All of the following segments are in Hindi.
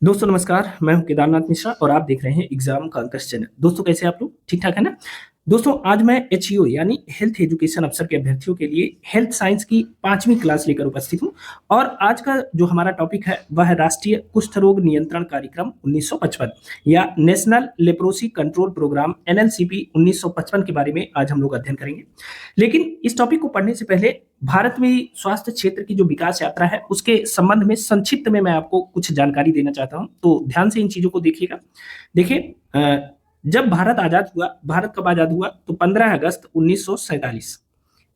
दोस्तों नमस्कार, मैं हूं केदारनाथ मिश्रा और आप देख रहे हैं एग्जाम कांकर्स चैनल। दोस्तों कैसे आप लोग? ठीक ठाक है ना? दोस्तों आज मैं एचईओ यानी हेल्थ एजुकेशन अफसर के अभ्यर्थियों के लिए हेल्थ साइंस की 5वीं क्लास लेकर उपस्थित हूं। और आज का जो हमारा टॉपिक है वह है राष्ट्रीय कुष्ठ रोग नियंत्रण कार्यक्रम 1955 या नेशनल लेप्रोसी कंट्रोल प्रोग्राम एनएलसीपी 1955 के बारे में आज हम लोग अध्ययन करेंगे। लेकिन इस टॉपिक को पढ़ने से पहले भारत में स्वास्थ्य क्षेत्र की जो विकास यात्रा है उसके संबंध में संक्षिप्त में मैं आपको कुछ जानकारी देना चाहता हूं, तो ध्यान से इन चीजों को देखिएगा। देखिए, जब भारत आजाद हुआ, भारत कब आजाद हुआ? तो 15 अगस्त 1947।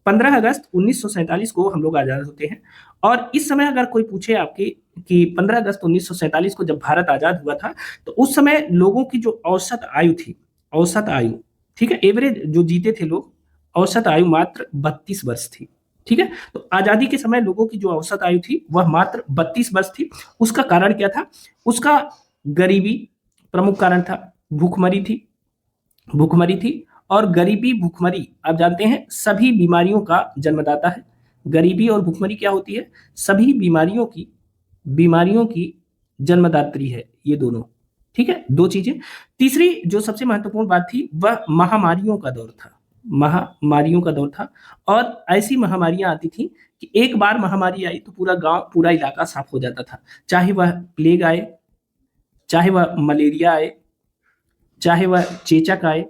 15 अगस्त 1947 को हम लोग आजाद होते हैं। और इस समय अगर कोई पूछे आपके कि 15 अगस्त 1947 को जब भारत आजाद हुआ था तो उस समय लोगों की जो औसत आयु थी, औसत आयु, ठीक है, एवरेज जो जीते थे लोग, औसत आयु मात्र 32 वर्ष थी। ठीक है, तो आजादी के समय लोगों की जो औसत आयु थी वह मात्र 32 वर्ष थी। उसका कारण क्या था? उसका गरीबी प्रमुख कारण था, भूखमरी थी, भूखमरी थी। और गरीबी भूखमरी आप जानते हैं सभी बीमारियों का जन्मदाता है। गरीबी और भूखमरी क्या होती है? सभी बीमारियों की जन्मदात्री है ये दोनों। ठीक है, दो चीजें। तीसरी जो सबसे महत्वपूर्ण बात थी वह महामारियों का दौर था, महामारियों का दौर था। और ऐसी महामारियां आती थी कि एक बार महामारी आई तो पूरा गांव, पूरा इलाका साफ हो जाता था। चाहे वह प्लेग आए, चाहे वह मलेरिया आए, चाहे वह चेचक आए,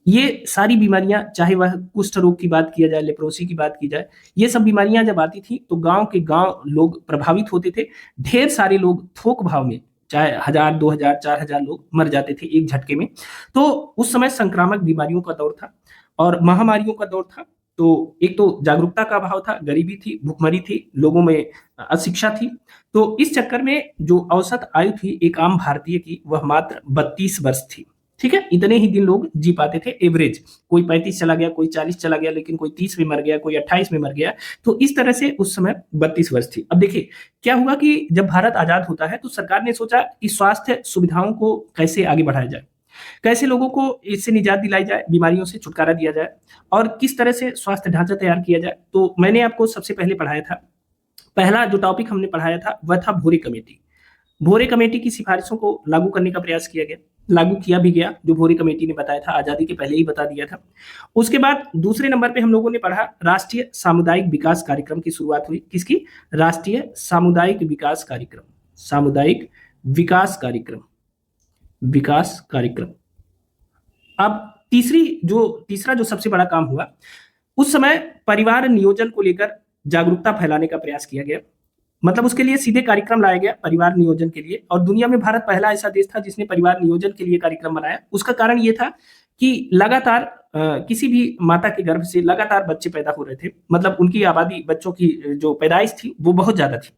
ये सारी बीमारियां, चाहे वह कुष्ठ रोग की बात किया जाए, लेप्रोसी की बात की जाए, ये सब बीमारियां जब आती थी तो गांव के गांव लोग प्रभावित होते थे। ढेर सारे लोग थोक भाव में, चाहे 1000, 2000, 4000 लोग मर जाते थे एक झटके में। तो उस समय संक्रामक बीमारियों का दौर था और महामारियों का दौर था। तो एक तो जागरूकता का अभाव था, गरीबी थी, भुखमरी थी, लोगों में अशिक्षा थी। तो इस चक्कर में जो औसत आयु थी एक आम भारतीय की वह मात्र 32 वर्ष थी। ठीक है, इतने ही दिन लोग जी पाते थे एवरेज। कोई 35 चला गया, कोई 40 चला गया, लेकिन कोई 30 में मर गया, कोई 28 में मर गया। तो इस तरह से उस समय 32 वर्ष थी। अब देखिए क्या हुआ कि जब भारत आजाद होता है तो सरकार ने सोचा कि स्वास्थ्य सुविधाओं को कैसे आगे बढ़ाया जाए, कैसे लोगों को इससे निजात दिलाई जाए, बीमारियों से छुटकारा दिया जाए और किस तरह से स्वास्थ्य ढांचा तैयार किया जाए। तो मैंने आपको सबसे पहले पढ़ाया था, पहला जो टॉपिक हमने पढ़ाया था वह था भूरे कमेटी। भोरे कमेटी की सिफारिशों को लागू करने का प्रयास किया गया, लागू किया भी गया, जो भोरे कमेटी ने बताया था, आजादी के पहले ही बता दिया था। उसके बाद दूसरे नंबर पे हम लोगों ने पढ़ा राष्ट्रीय सामुदायिक विकास कार्यक्रम की शुरुआत हुई। किसकी? राष्ट्रीय सामुदायिक विकास कार्यक्रम, सामुदायिक विकास कार्यक्रम, विकास कार्यक्रम। अब तीसरा जो सबसे बड़ा काम हुआ, उस समय परिवार नियोजन को लेकर जागरूकता फैलाने का प्रयास किया गया। मतलब उसके लिए सीधे कार्यक्रम लाया गया परिवार नियोजन के लिए। और दुनिया में भारत पहला ऐसा देश था जिसने परिवार नियोजन के लिए कार्यक्रम बनाया। उसका कारण ये था कि लगातार किसी भी माता के गर्भ से लगातार बच्चे पैदा हो रहे थे। मतलब उनकी आबादी, बच्चों की जो पैदाइश थी वो बहुत ज्यादा थी।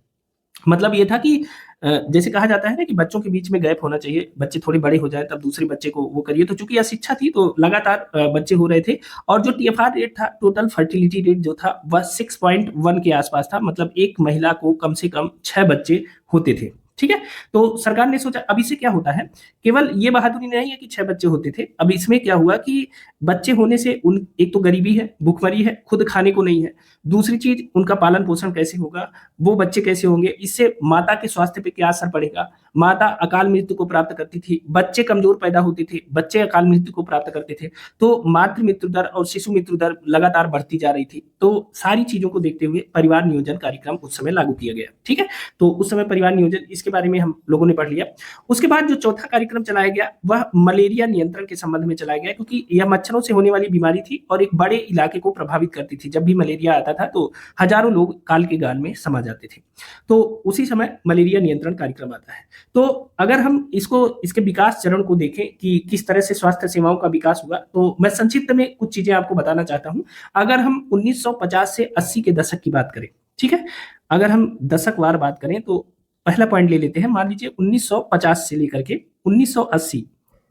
मतलब ये था कि जैसे कहा जाता है ना कि बच्चों के बीच में गैप होना चाहिए, बच्चे थोड़े बड़े हो जाए तब दूसरे बच्चे को वो करिए। तो चूंकि अशिक्षा थी तो लगातार बच्चे हो रहे थे। और जो टीएफआर रेट था, टोटल फर्टिलिटी रेट जो था वह 6.1 के आसपास था। मतलब एक महिला को कम से कम 6 बच्चे होते थे। ठीक है, तो सरकार ने सोचा अब इससे क्या होता है, केवल ये बहादुरी नहीं है कि 6 बच्चे होते थे। अब इसमें क्या हुआ कि बच्चे होने से उन, एक तो गरीबी है, भुखमरी है, खुद खाने को नहीं है, दूसरी चीज उनका पालन पोषण कैसे होगा, वो बच्चे कैसे होंगे, इससे माता के स्वास्थ्य पे क्या असर पड़ेगा। माता अकाल मृत्यु को प्राप्त करती थी, बच्चे कमजोर पैदा होते थे, बच्चे अकाल मृत्यु को प्राप्त करते थे। तो मातृ मृत्यु दर और शिशु मृत्यु दर लगातार बढ़ती जा रही थी। तो सारी चीजों को देखते हुए परिवार नियोजन कार्यक्रम उस समय लागू किया गया। ठीक है, तो उस समय परिवार नियोजन, इसके बारे में हम लोगों ने पढ़ लिया। उसके बाद जो चौथा कार्यक्रम चलाया गया वह मलेरिया नियंत्रण के संबंध में चलाया गया, क्योंकि यह मच्छरों से होने वाली बीमारी थी और एक बड़े इलाके को प्रभावित करती थी। जब भी मलेरिया आता था तो हजारों लोग काल के गाल में समा जाते थे। तो उसी समय मलेरिया नियंत्रण कार्यक्रम आता है। तो अगर हम इसके विकास चरण को देखें कि किस तरह से स्वास्थ्य सेवाओं का विकास हुआ, तो मैं संक्षिप्त में कुछ चीजें आपको बताना चाहता हूं। अगर हम 1950 से 80 के दशक की बात करें, ठीक है, अगर हम दशकवार बात करें तो पहला पॉइंट ले लेते हैं। मान लीजिए 1950 से लेकर के 1980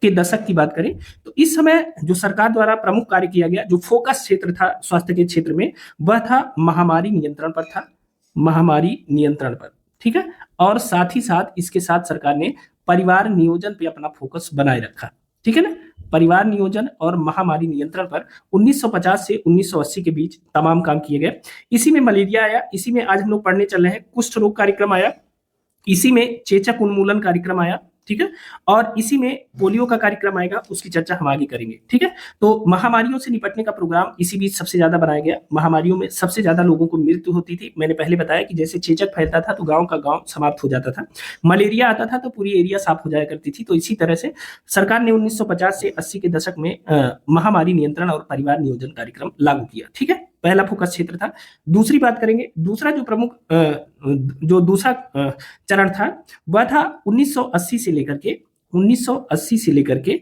के दशक की बात करें तो इस समय जो सरकार द्वारा प्रमुख कार्य किया गया, जो फोकस क्षेत्र था स्वास्थ्य के क्षेत्र में, वह था महामारी नियंत्रण पर था, महामारी नियंत्रण पर। ठीक है, और साथ ही साथ इसके साथ सरकार ने परिवार नियोजन पे अपना फोकस बनाए रखा। ठीक है ना, परिवार नियोजन और महामारी नियंत्रण पर 1950 से 1980 के बीच तमाम काम किए गए। इसी में मलेरिया आया, इसी में आज हम लोग पढ़ने चल रहे हैं कुष्ठ रोग कार्यक्रम आया, इसी में चेचक उन्मूलन कार्यक्रम आया, ठीक है, और इसी में पोलियो का कार्यक्रम आएगा, उसकी चर्चा हम आगे करेंगे, ठीक है। तो महामारियों से निपटने का प्रोग्राम इसी बीच सबसे ज्यादा बनाया गया। महामारियों में सबसे ज्यादा लोगों को मृत्यु होती थी। मैंने पहले बताया कि जैसे चेचक फैलता था तो गांव का गांव समाप्त हो जाता था, मलेरिया आता था तो पूरी एरिया साफ हो जाया करती थी। तो इसी तरह से सरकार ने 1950 से 80 के दशक में महामारी नियंत्रण और परिवार नियोजन कार्यक्रम लागू किया, ठीक है। पहला फोकस क्षेत्र था। दूसरी बात करेंगे, दूसरा जो प्रमुख जो दूसरा चरण था वह था 1980 से लेकर के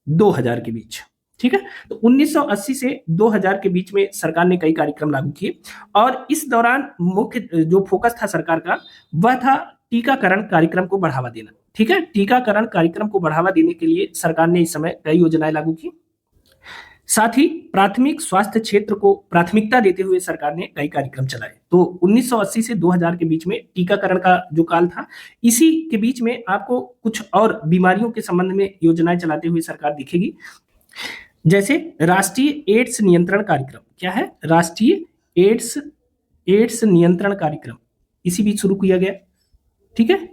2000 के बीच, ठीक है। तो 1980 से 2000 के बीच में सरकार ने कई कार्यक्रम लागू किए और इस दौरान मुख्य जो फोकस था सरकार का वह था टीकाकरण कार्यक्रम को बढ़ावा देना, ठीक है। टीकाकरण कार्यक्रम को बढ़ावा देने के लिए सरकार ने इस समय कई योजनाएं लागू की। साथ ही प्राथमिक स्वास्थ्य क्षेत्र को प्राथमिकता देते हुए सरकार ने कई कार्यक्रम चलाए। तो 1980 से 2000 के बीच में टीकाकरण का जो काल था, इसी के बीच में आपको कुछ और बीमारियों के संबंध में योजनाएं चलाते हुए सरकार दिखेगी। जैसे राष्ट्रीय एड्स नियंत्रण कार्यक्रम, क्या है? राष्ट्रीय एड्स नियंत्रण कार्यक्रम इसी बीच शुरू किया गया, ठीक है।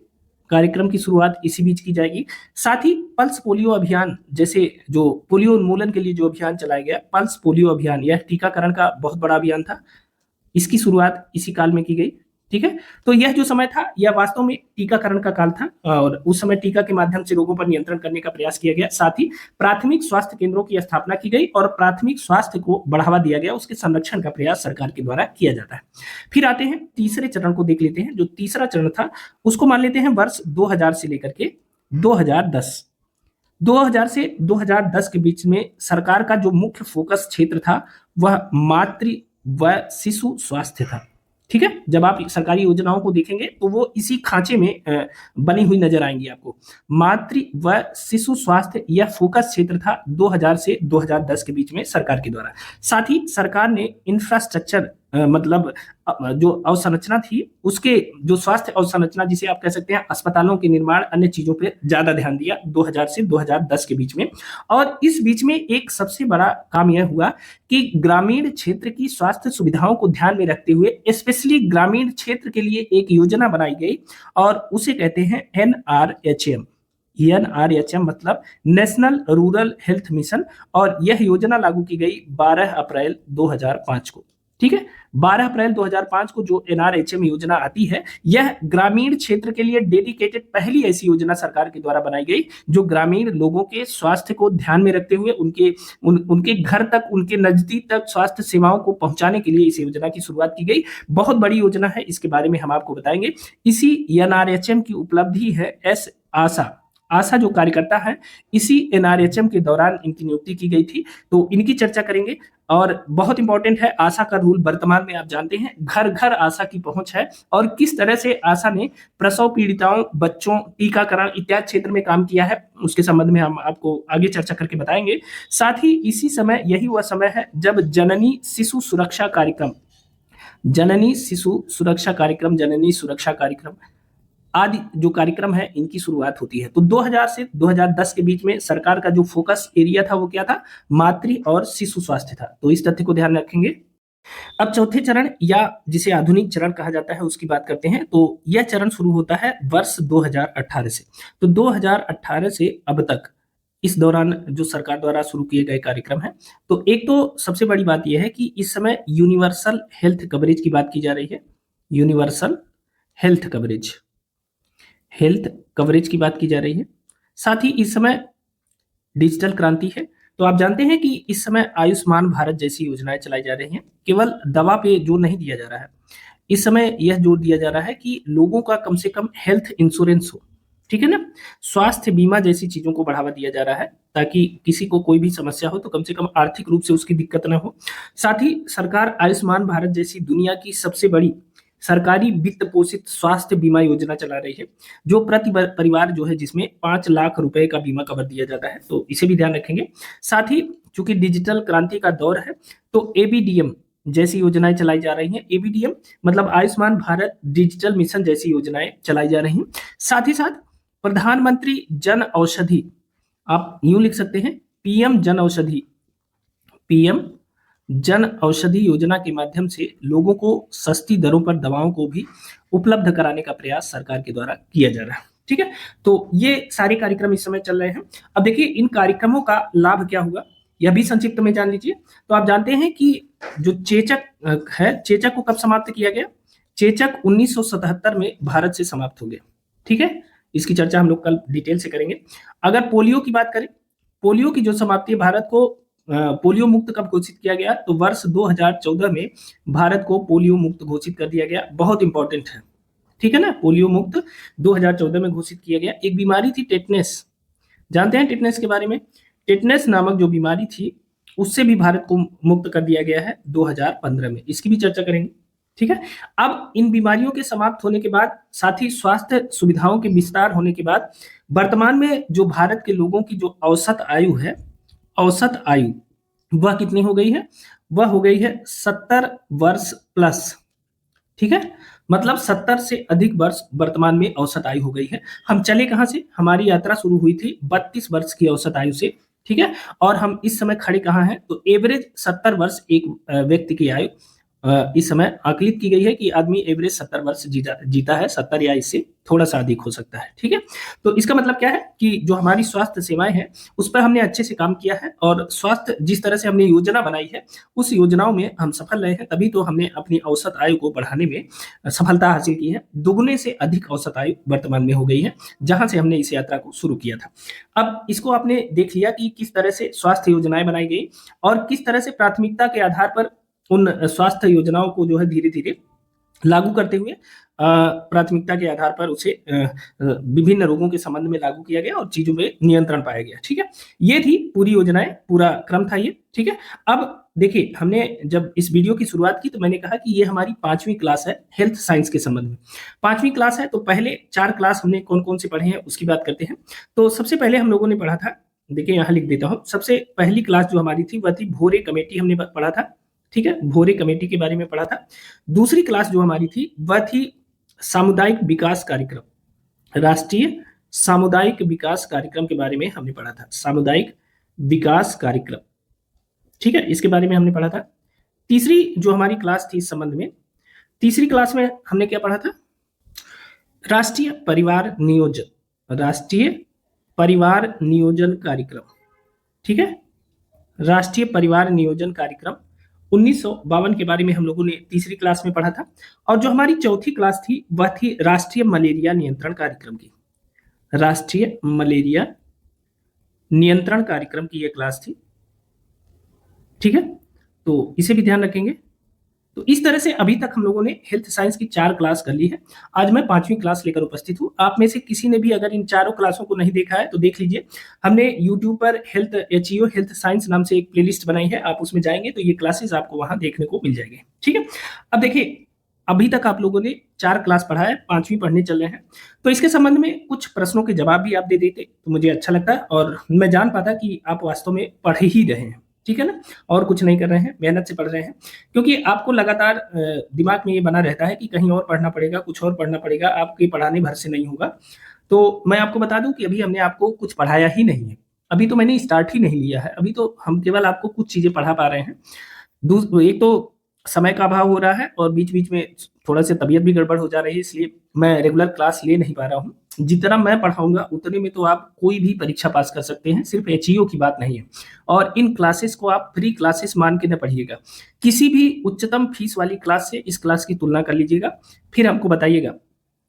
कार्यक्रम की शुरुआत इसी बीच की जाएगी। साथ ही पल्स पोलियो अभियान, जैसे जो पोलियो उन्मूलन के लिए जो अभियान चलाया गया, पल्स पोलियो अभियान, यह टीकाकरण का बहुत बड़ा अभियान था, इसकी शुरुआत इसी काल में की गई, ठीक है। तो यह जो समय था यह वास्तव में टीकाकरण का काल था और उस समय टीका के माध्यम से रोगों पर नियंत्रण करने का प्रयास किया गया। साथ ही प्राथमिक स्वास्थ्य केंद्रों की स्थापना की गई और प्राथमिक स्वास्थ्य को बढ़ावा दिया गया, उसके संरक्षण का प्रयास सरकार के द्वारा किया जाता है। फिर आते हैं तीसरे चरण को देख लेते हैं। जो तीसरा चरण था उसको मान लेते हैं वर्ष 2000 से लेकर के 2010। 2000 से 2010 के बीच में सरकार का जो मुख्य फोकस क्षेत्र था वह मातृ व शिशु स्वास्थ्य था, ठीक है। जब आप सरकारी योजनाओं को देखेंगे तो वो इसी खांचे में बनी हुई नजर आएंगी आपको। मातृ व शिशु स्वास्थ्य यह फोकस क्षेत्र था 2000 से 2010 के बीच में सरकार के द्वारा। साथ ही सरकार ने इंफ्रास्ट्रक्चर मतलब जो अवसंरचना थी, उसके जो स्वास्थ्य अवसंरचना जिसे आप कह सकते हैं अस्पतालों के निर्माण, अन्य चीजों पे ज्यादा ध्यान दिया 2000 से 2010 के बीच में। और इस बीच में एक सबसे बड़ा काम यह हुआ कि ग्रामीण क्षेत्र की स्वास्थ्य सुविधाओं को ध्यान में रखते हुए स्पेशली ग्रामीण क्षेत्र के लिए एक योजना बनाई गई और उसे कहते हैं NRHM। NRHM मतलब नेशनल रूरल हेल्थ मिशन, और यह योजना लागू की गई 12 अप्रैल 2005 को, ठीक है। 12 अप्रैल 2005 को जो NRHM योजना आती है, यह ग्रामीण क्षेत्र के लिए डेडिकेटेड पहली ऐसी योजना सरकार के द्वारा बनाई गई जो ग्रामीण लोगों के स्वास्थ्य को ध्यान में रखते हुए उनके घर तक, उनके नजदीक तक स्वास्थ्य सेवाओं को पहुंचाने के लिए इस योजना की शुरुआत की गई। बहुत बड़ी योजना है, इसके बारे में हम आपको बताएंगे। इसी NRHM की उपलब्धि है आशा जो कार्यकर्ता है, इसी NRHM के दौरान इनकी नियुक्ति की गई थी, तो इनकी चर्चा करेंगे। और बहुत इंपॉर्टेंट है, आशा का रूल वर्तमान में आप जानते हैं, घर घर आशा की पहुंच है और किस तरह से आशा ने प्रसव पीड़िताओं, बच्चों, टीकाकरण इत्यादि क्षेत्र में काम किया है, उसके संबंध में हम आपको आगे चर्चा करके बताएंगे। साथ ही इसी समय, यही वह समय है जब जननी शिशु सुरक्षा कार्यक्रम आदि जो कार्यक्रम है इनकी शुरुआत होती है। तो 2000 से 2010 के बीच में सरकार का जो फोकस एरिया था वो क्या था? मातृ और शिशु स्वास्थ्य था। तो इस तथ्य को ध्यान रखेंगे। अब चौथे चरण या जिसे आधुनिक चरण कहा जाता है उसकी बात करते हैं। तो यह चरण शुरू होता है वर्ष 2018 से। तो 2018 से अब तक इस दौरान जो सरकार द्वारा शुरू किए गए कार्यक्रम है, तो एक तो सबसे बड़ी बात यह है कि इस समय यूनिवर्सल हेल्थ कवरेज की बात की जा रही है। यूनिवर्सल हेल्थ कवरेज की बात की जा रही है। साथ ही इस समय डिजिटल क्रांति है। तो आप जानते हैं कि इस समय आयुष्मान भारत जैसी योजनाएं चलाई जा रही हैं। केवल दवा पे जोर नहीं दिया जा रहा है, इस समय यह जोर दिया जा रहा है कि लोगों का कम से कम हेल्थ इंश्योरेंस हो, ठीक है ना। स्वास्थ्य बीमा जैसी चीजों को बढ़ावा दिया जा रहा है ताकि किसी को कोई भी समस्या हो तो कम से कम आर्थिक रूप से उसकी दिक्कत न हो। साथ ही सरकार आयुष्मान भारत जैसी दुनिया की सबसे बड़ी सरकारी वित्त पोषित स्वास्थ्य बीमा योजना चला रही है, जो प्रति परिवार जो है जिसमें 5 लाख रुपए का बीमा कवर दिया जाता है, तो इसे भी ध्यान रखेंगे। साथ ही चूंकि डिजिटल क्रांति का दौर है तो ABDM जैसी योजनाएं चलाई जा रही हैं। ABDM मतलब आयुष्मान भारत डिजिटल मिशन जैसी योजनाएं चलाई जा रही हैं। साथ ही साथ प्रधानमंत्री जन औषधि, आप यूं लिख सकते हैं PM जन औषधि योजना के माध्यम से लोगों को सस्ती दरों पर दवाओं को भी उपलब्ध कराने का प्रयास सरकार के द्वारा किया जा रहा है। ठीक है, तो ये सारे कार्यक्रम इस समय चल रहे हैं। अब देखिए इन कार्यक्रमों का लाभ क्या हुआ, यह भी संक्षिप्त में जान लीजिए। तो आप जानते हैं कि जो चेचक है, चेचक को कब समाप्त किया गया? चेचक 1977 में भारत से समाप्त हो गया। ठीक है, इसकी चर्चा हम लोग कल डिटेल से करेंगे। अगर पोलियो की बात करें, पोलियो की जो समाप्ति, भारत को पोलियो मुक्त कब घोषित किया गया? तो वर्ष 2014 में भारत को पोलियो मुक्त घोषित कर दिया गया। बहुत इंपॉर्टेंट है, ठीक है ना, पोलियो मुक्त 2014 में घोषित किया गया। एक बीमारी थी टेटनेस, जानते हैं टेटनेस के बारे में? टेटनेस नामक जो बीमारी थी उससे भी भारत को मुक्त कर दिया गया है 2015 में, इसकी भी चर्चा करेंगे। ठीक है, अब इन बीमारियों के समाप्त होने के बाद, साथ ही स्वास्थ्य सुविधाओं के विस्तार होने के बाद, वर्तमान में जो भारत के लोगों की जो औसत आयु है, औसत आयु वह कितनी हो गई है? वह हो गई है 70 वर्ष प्लस। ठीक है, मतलब 70 से अधिक वर्ष वर्तमान में औसत आयु हो गई है। हम चले कहां से? हमारी यात्रा शुरू हुई थी 32 वर्ष की औसत आयु से। ठीक है, और हम इस समय खड़े कहां हैं? तो एवरेज 70 वर्ष एक व्यक्ति की आयु इस समय आकलित की गई है कि आदमी एवरेज 70 वर्ष जीता है, 70 या इससे थोड़ा सा अधिक हो सकता है। ठीक है, तो इसका मतलब क्या है कि जो हमारी स्वास्थ्य सेवाएं हैं उस पर हमने अच्छे से काम किया है, और स्वास्थ्य जिस तरह से हमने योजना बनाई है उस योजनाओं में हम सफल रहे हैं, तभी तो हमने अपनी औसत आयु को बढ़ाने में सफलता हासिल की है। दुगुने से अधिक औसत आयु वर्तमान में हो गई है जहां से हमने इस यात्रा को शुरू किया था। अब इसको आपने देख लिया कि किस तरह से स्वास्थ्य योजनाएं बनाई गई और किस तरह से प्राथमिकता के आधार पर उन स्वास्थ्य योजनाओं को जो है धीरे धीरे लागू करते हुए प्राथमिकता के आधार पर उसे विभिन्न रोगों के संबंध में लागू किया गया और चीजों में नियंत्रण पाया गया। ठीक है, ये थी पूरी योजनाएं, पूरा क्रम था ये। ठीक है, अब देखिए हमने जब इस वीडियो की शुरुआत की तो मैंने कहा कि ये हमारी 5वीं क्लास है हेल्थ साइंस के संबंध में। 5वीं क्लास है तो पहले 4 क्लास हमने कौन कौन से पढ़े हैं उसकी बात करते हैं। तो सबसे पहले हम लोगों ने पढ़ा था, देखिए यहाँ लिख देता हूँ, सबसे पहली क्लास जो हमारी थी वह थी भोरे कमेटी, हमने पढ़ा था। ठीक है, भोरे कमेटी के बारे में पढ़ा था। दूसरी क्लास जो हमारी थी वह थी सामुदायिक विकास कार्यक्रम, राष्ट्रीय सामुदायिक विकास कार्यक्रम के बारे में हमने पढ़ा था, सामुदायिक विकास कार्यक्रम। ठीक है, इसके बारे में हमने पढ़ा था। तीसरी जो हमारी क्लास थी इस संबंध में, तीसरी क्लास में हमने क्या पढ़ा था? राष्ट्रीय परिवार नियोजन, राष्ट्रीय परिवार नियोजन कार्यक्रम। ठीक है, राष्ट्रीय परिवार नियोजन कार्यक्रम 1952 के बारे में हम लोगों ने तीसरी क्लास में पढ़ा था। और जो हमारी चौथी क्लास थी वह थी राष्ट्रीय मलेरिया नियंत्रण कार्यक्रम की, राष्ट्रीय मलेरिया नियंत्रण कार्यक्रम की यह क्लास थी। ठीक है, तो इसे भी ध्यान रखेंगे। तो इस तरह से अभी तक हम लोगों ने हेल्थ साइंस की 4 क्लास कर ली है। आज मैं 5वीं क्लास लेकर उपस्थित हूँ। आप में से किसी ने भी अगर इन चारों क्लासों को नहीं देखा है तो देख लीजिए। हमने यूट्यूब पर हेल्थ HEO हेल्थ साइंस नाम से एक प्लेलिस्ट बनाई है, आप उसमें जाएंगे तो ये क्लासेस आपको वहां देखने को मिल जाएंगे। ठीक है, अब देखिए अभी तक आप लोगों ने 4 क्लास पढ़ा है, 5वीं पढ़ने चल रहे हैं, तो इसके संबंध में कुछ प्रश्नों के जवाब भी आप दे देते तो मुझे अच्छा लगता है और मैं जान पाता कि आप वास्तव में पढ़ ही रहे हैं। ठीक है ना, और कुछ नहीं कर रहे हैं, मेहनत से पढ़ रहे हैं, क्योंकि आपको लगातार दिमाग में ये बना रहता है कि कहीं और पढ़ना पड़ेगा, कुछ और पढ़ना पड़ेगा, आपके पढ़ाने भर से नहीं होगा। तो मैं आपको बता दूं कि अभी हमने आपको कुछ पढ़ाया ही नहीं है, अभी तो मैंने स्टार्ट ही नहीं लिया है, अभी तो हम केवल आपको कुछ चीजें पढ़ा पा रहे हैं। एक तो समय का अभाव हो रहा है और बीच बीच में थोड़ा सा तबीयत भी गड़बड़ हो जा रही है, इसलिए मैं रेगुलर क्लास ले नहीं पा रहा हूँ। जितना मैं पढ़ाऊंगा उतने में तो आप कोई भी परीक्षा पास कर सकते हैं, सिर्फ HEO की बात नहीं है। और इन क्लासेस को आप फ्री क्लासेस मान के न पढ़िएगा, किसी भी उच्चतम फीस वाली क्लास से इस क्लास की तुलना कर लीजिएगा, फिर हमको बताइएगा।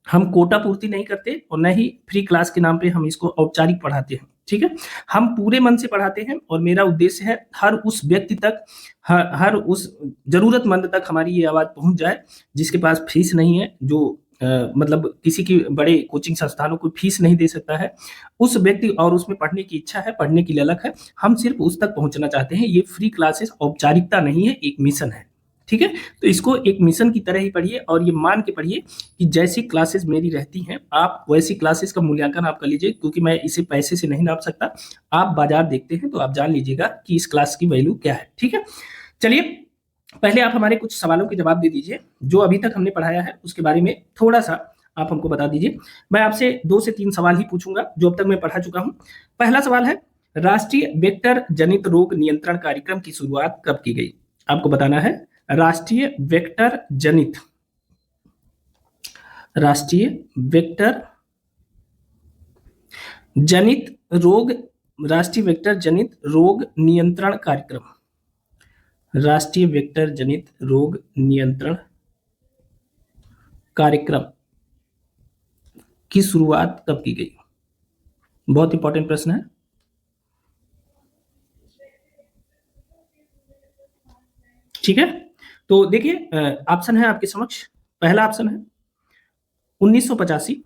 हम कोटा पूर्ति नहीं करते और न ही फ्री क्लास के नाम पे हम इसको औपचारिक पढ़ाते हैं। ठीक है, हम पूरे मन से पढ़ाते हैं और मेरा उद्देश्य है हर उस व्यक्ति तक, हर उस जरूरतमंद तक हमारी ये आवाज पहुंच जाए जिसके पास फीस नहीं है, जो मतलब किसी की बड़े कोचिंग संस्थानों को फीस नहीं दे सकता है, उस व्यक्ति और उसमें पढ़ने की इच्छा है, पढ़ने की ललक है, हम सिर्फ उस तक पहुंचना चाहते हैं। ये फ्री क्लासेस औपचारिकता नहीं है, एक मिशन है। ठीक है, तो इसको एक मिशन की तरह ही पढ़िए और ये मान के पढ़िए कि जैसी क्लासेस मेरी रहती हैं आप वैसी क्लासेस का मूल्यांकन आप कर लीजिए, क्योंकि मैं इसे पैसे से नहीं नाप सकता। आप बाजार देखते हैं तो आप जान लीजिएगा कि इस क्लास की वैल्यू क्या है। ठीक है, चलिए पहले आप हमारे कुछ सवालों के जवाब दे दीजिए, जो अभी तक हमने पढ़ाया है उसके बारे में थोड़ा सा आप हमको बता दीजिए। मैं आपसे 2 से 3 सवाल ही पूछूंगा जो अब तक मैं पढ़ा चुका हूं। पहला सवाल है, राष्ट्रीय वेक्टर जनित रोग नियंत्रण कार्यक्रम की शुरुआत कब की गई? आपको बताना है राष्ट्रीय वेक्टर जनित रोग राष्ट्रीय वेक्टर जनित रोग नियंत्रण कार्यक्रम राष्ट्रीय वेक्टर जनित रोग नियंत्रण कार्यक्रम की शुरुआत कब की गई? बहुत इंपॉर्टेंट प्रश्न है। ठीक है, तो देखिए ऑप्शन है आपके समक्ष। पहला ऑप्शन है 1985,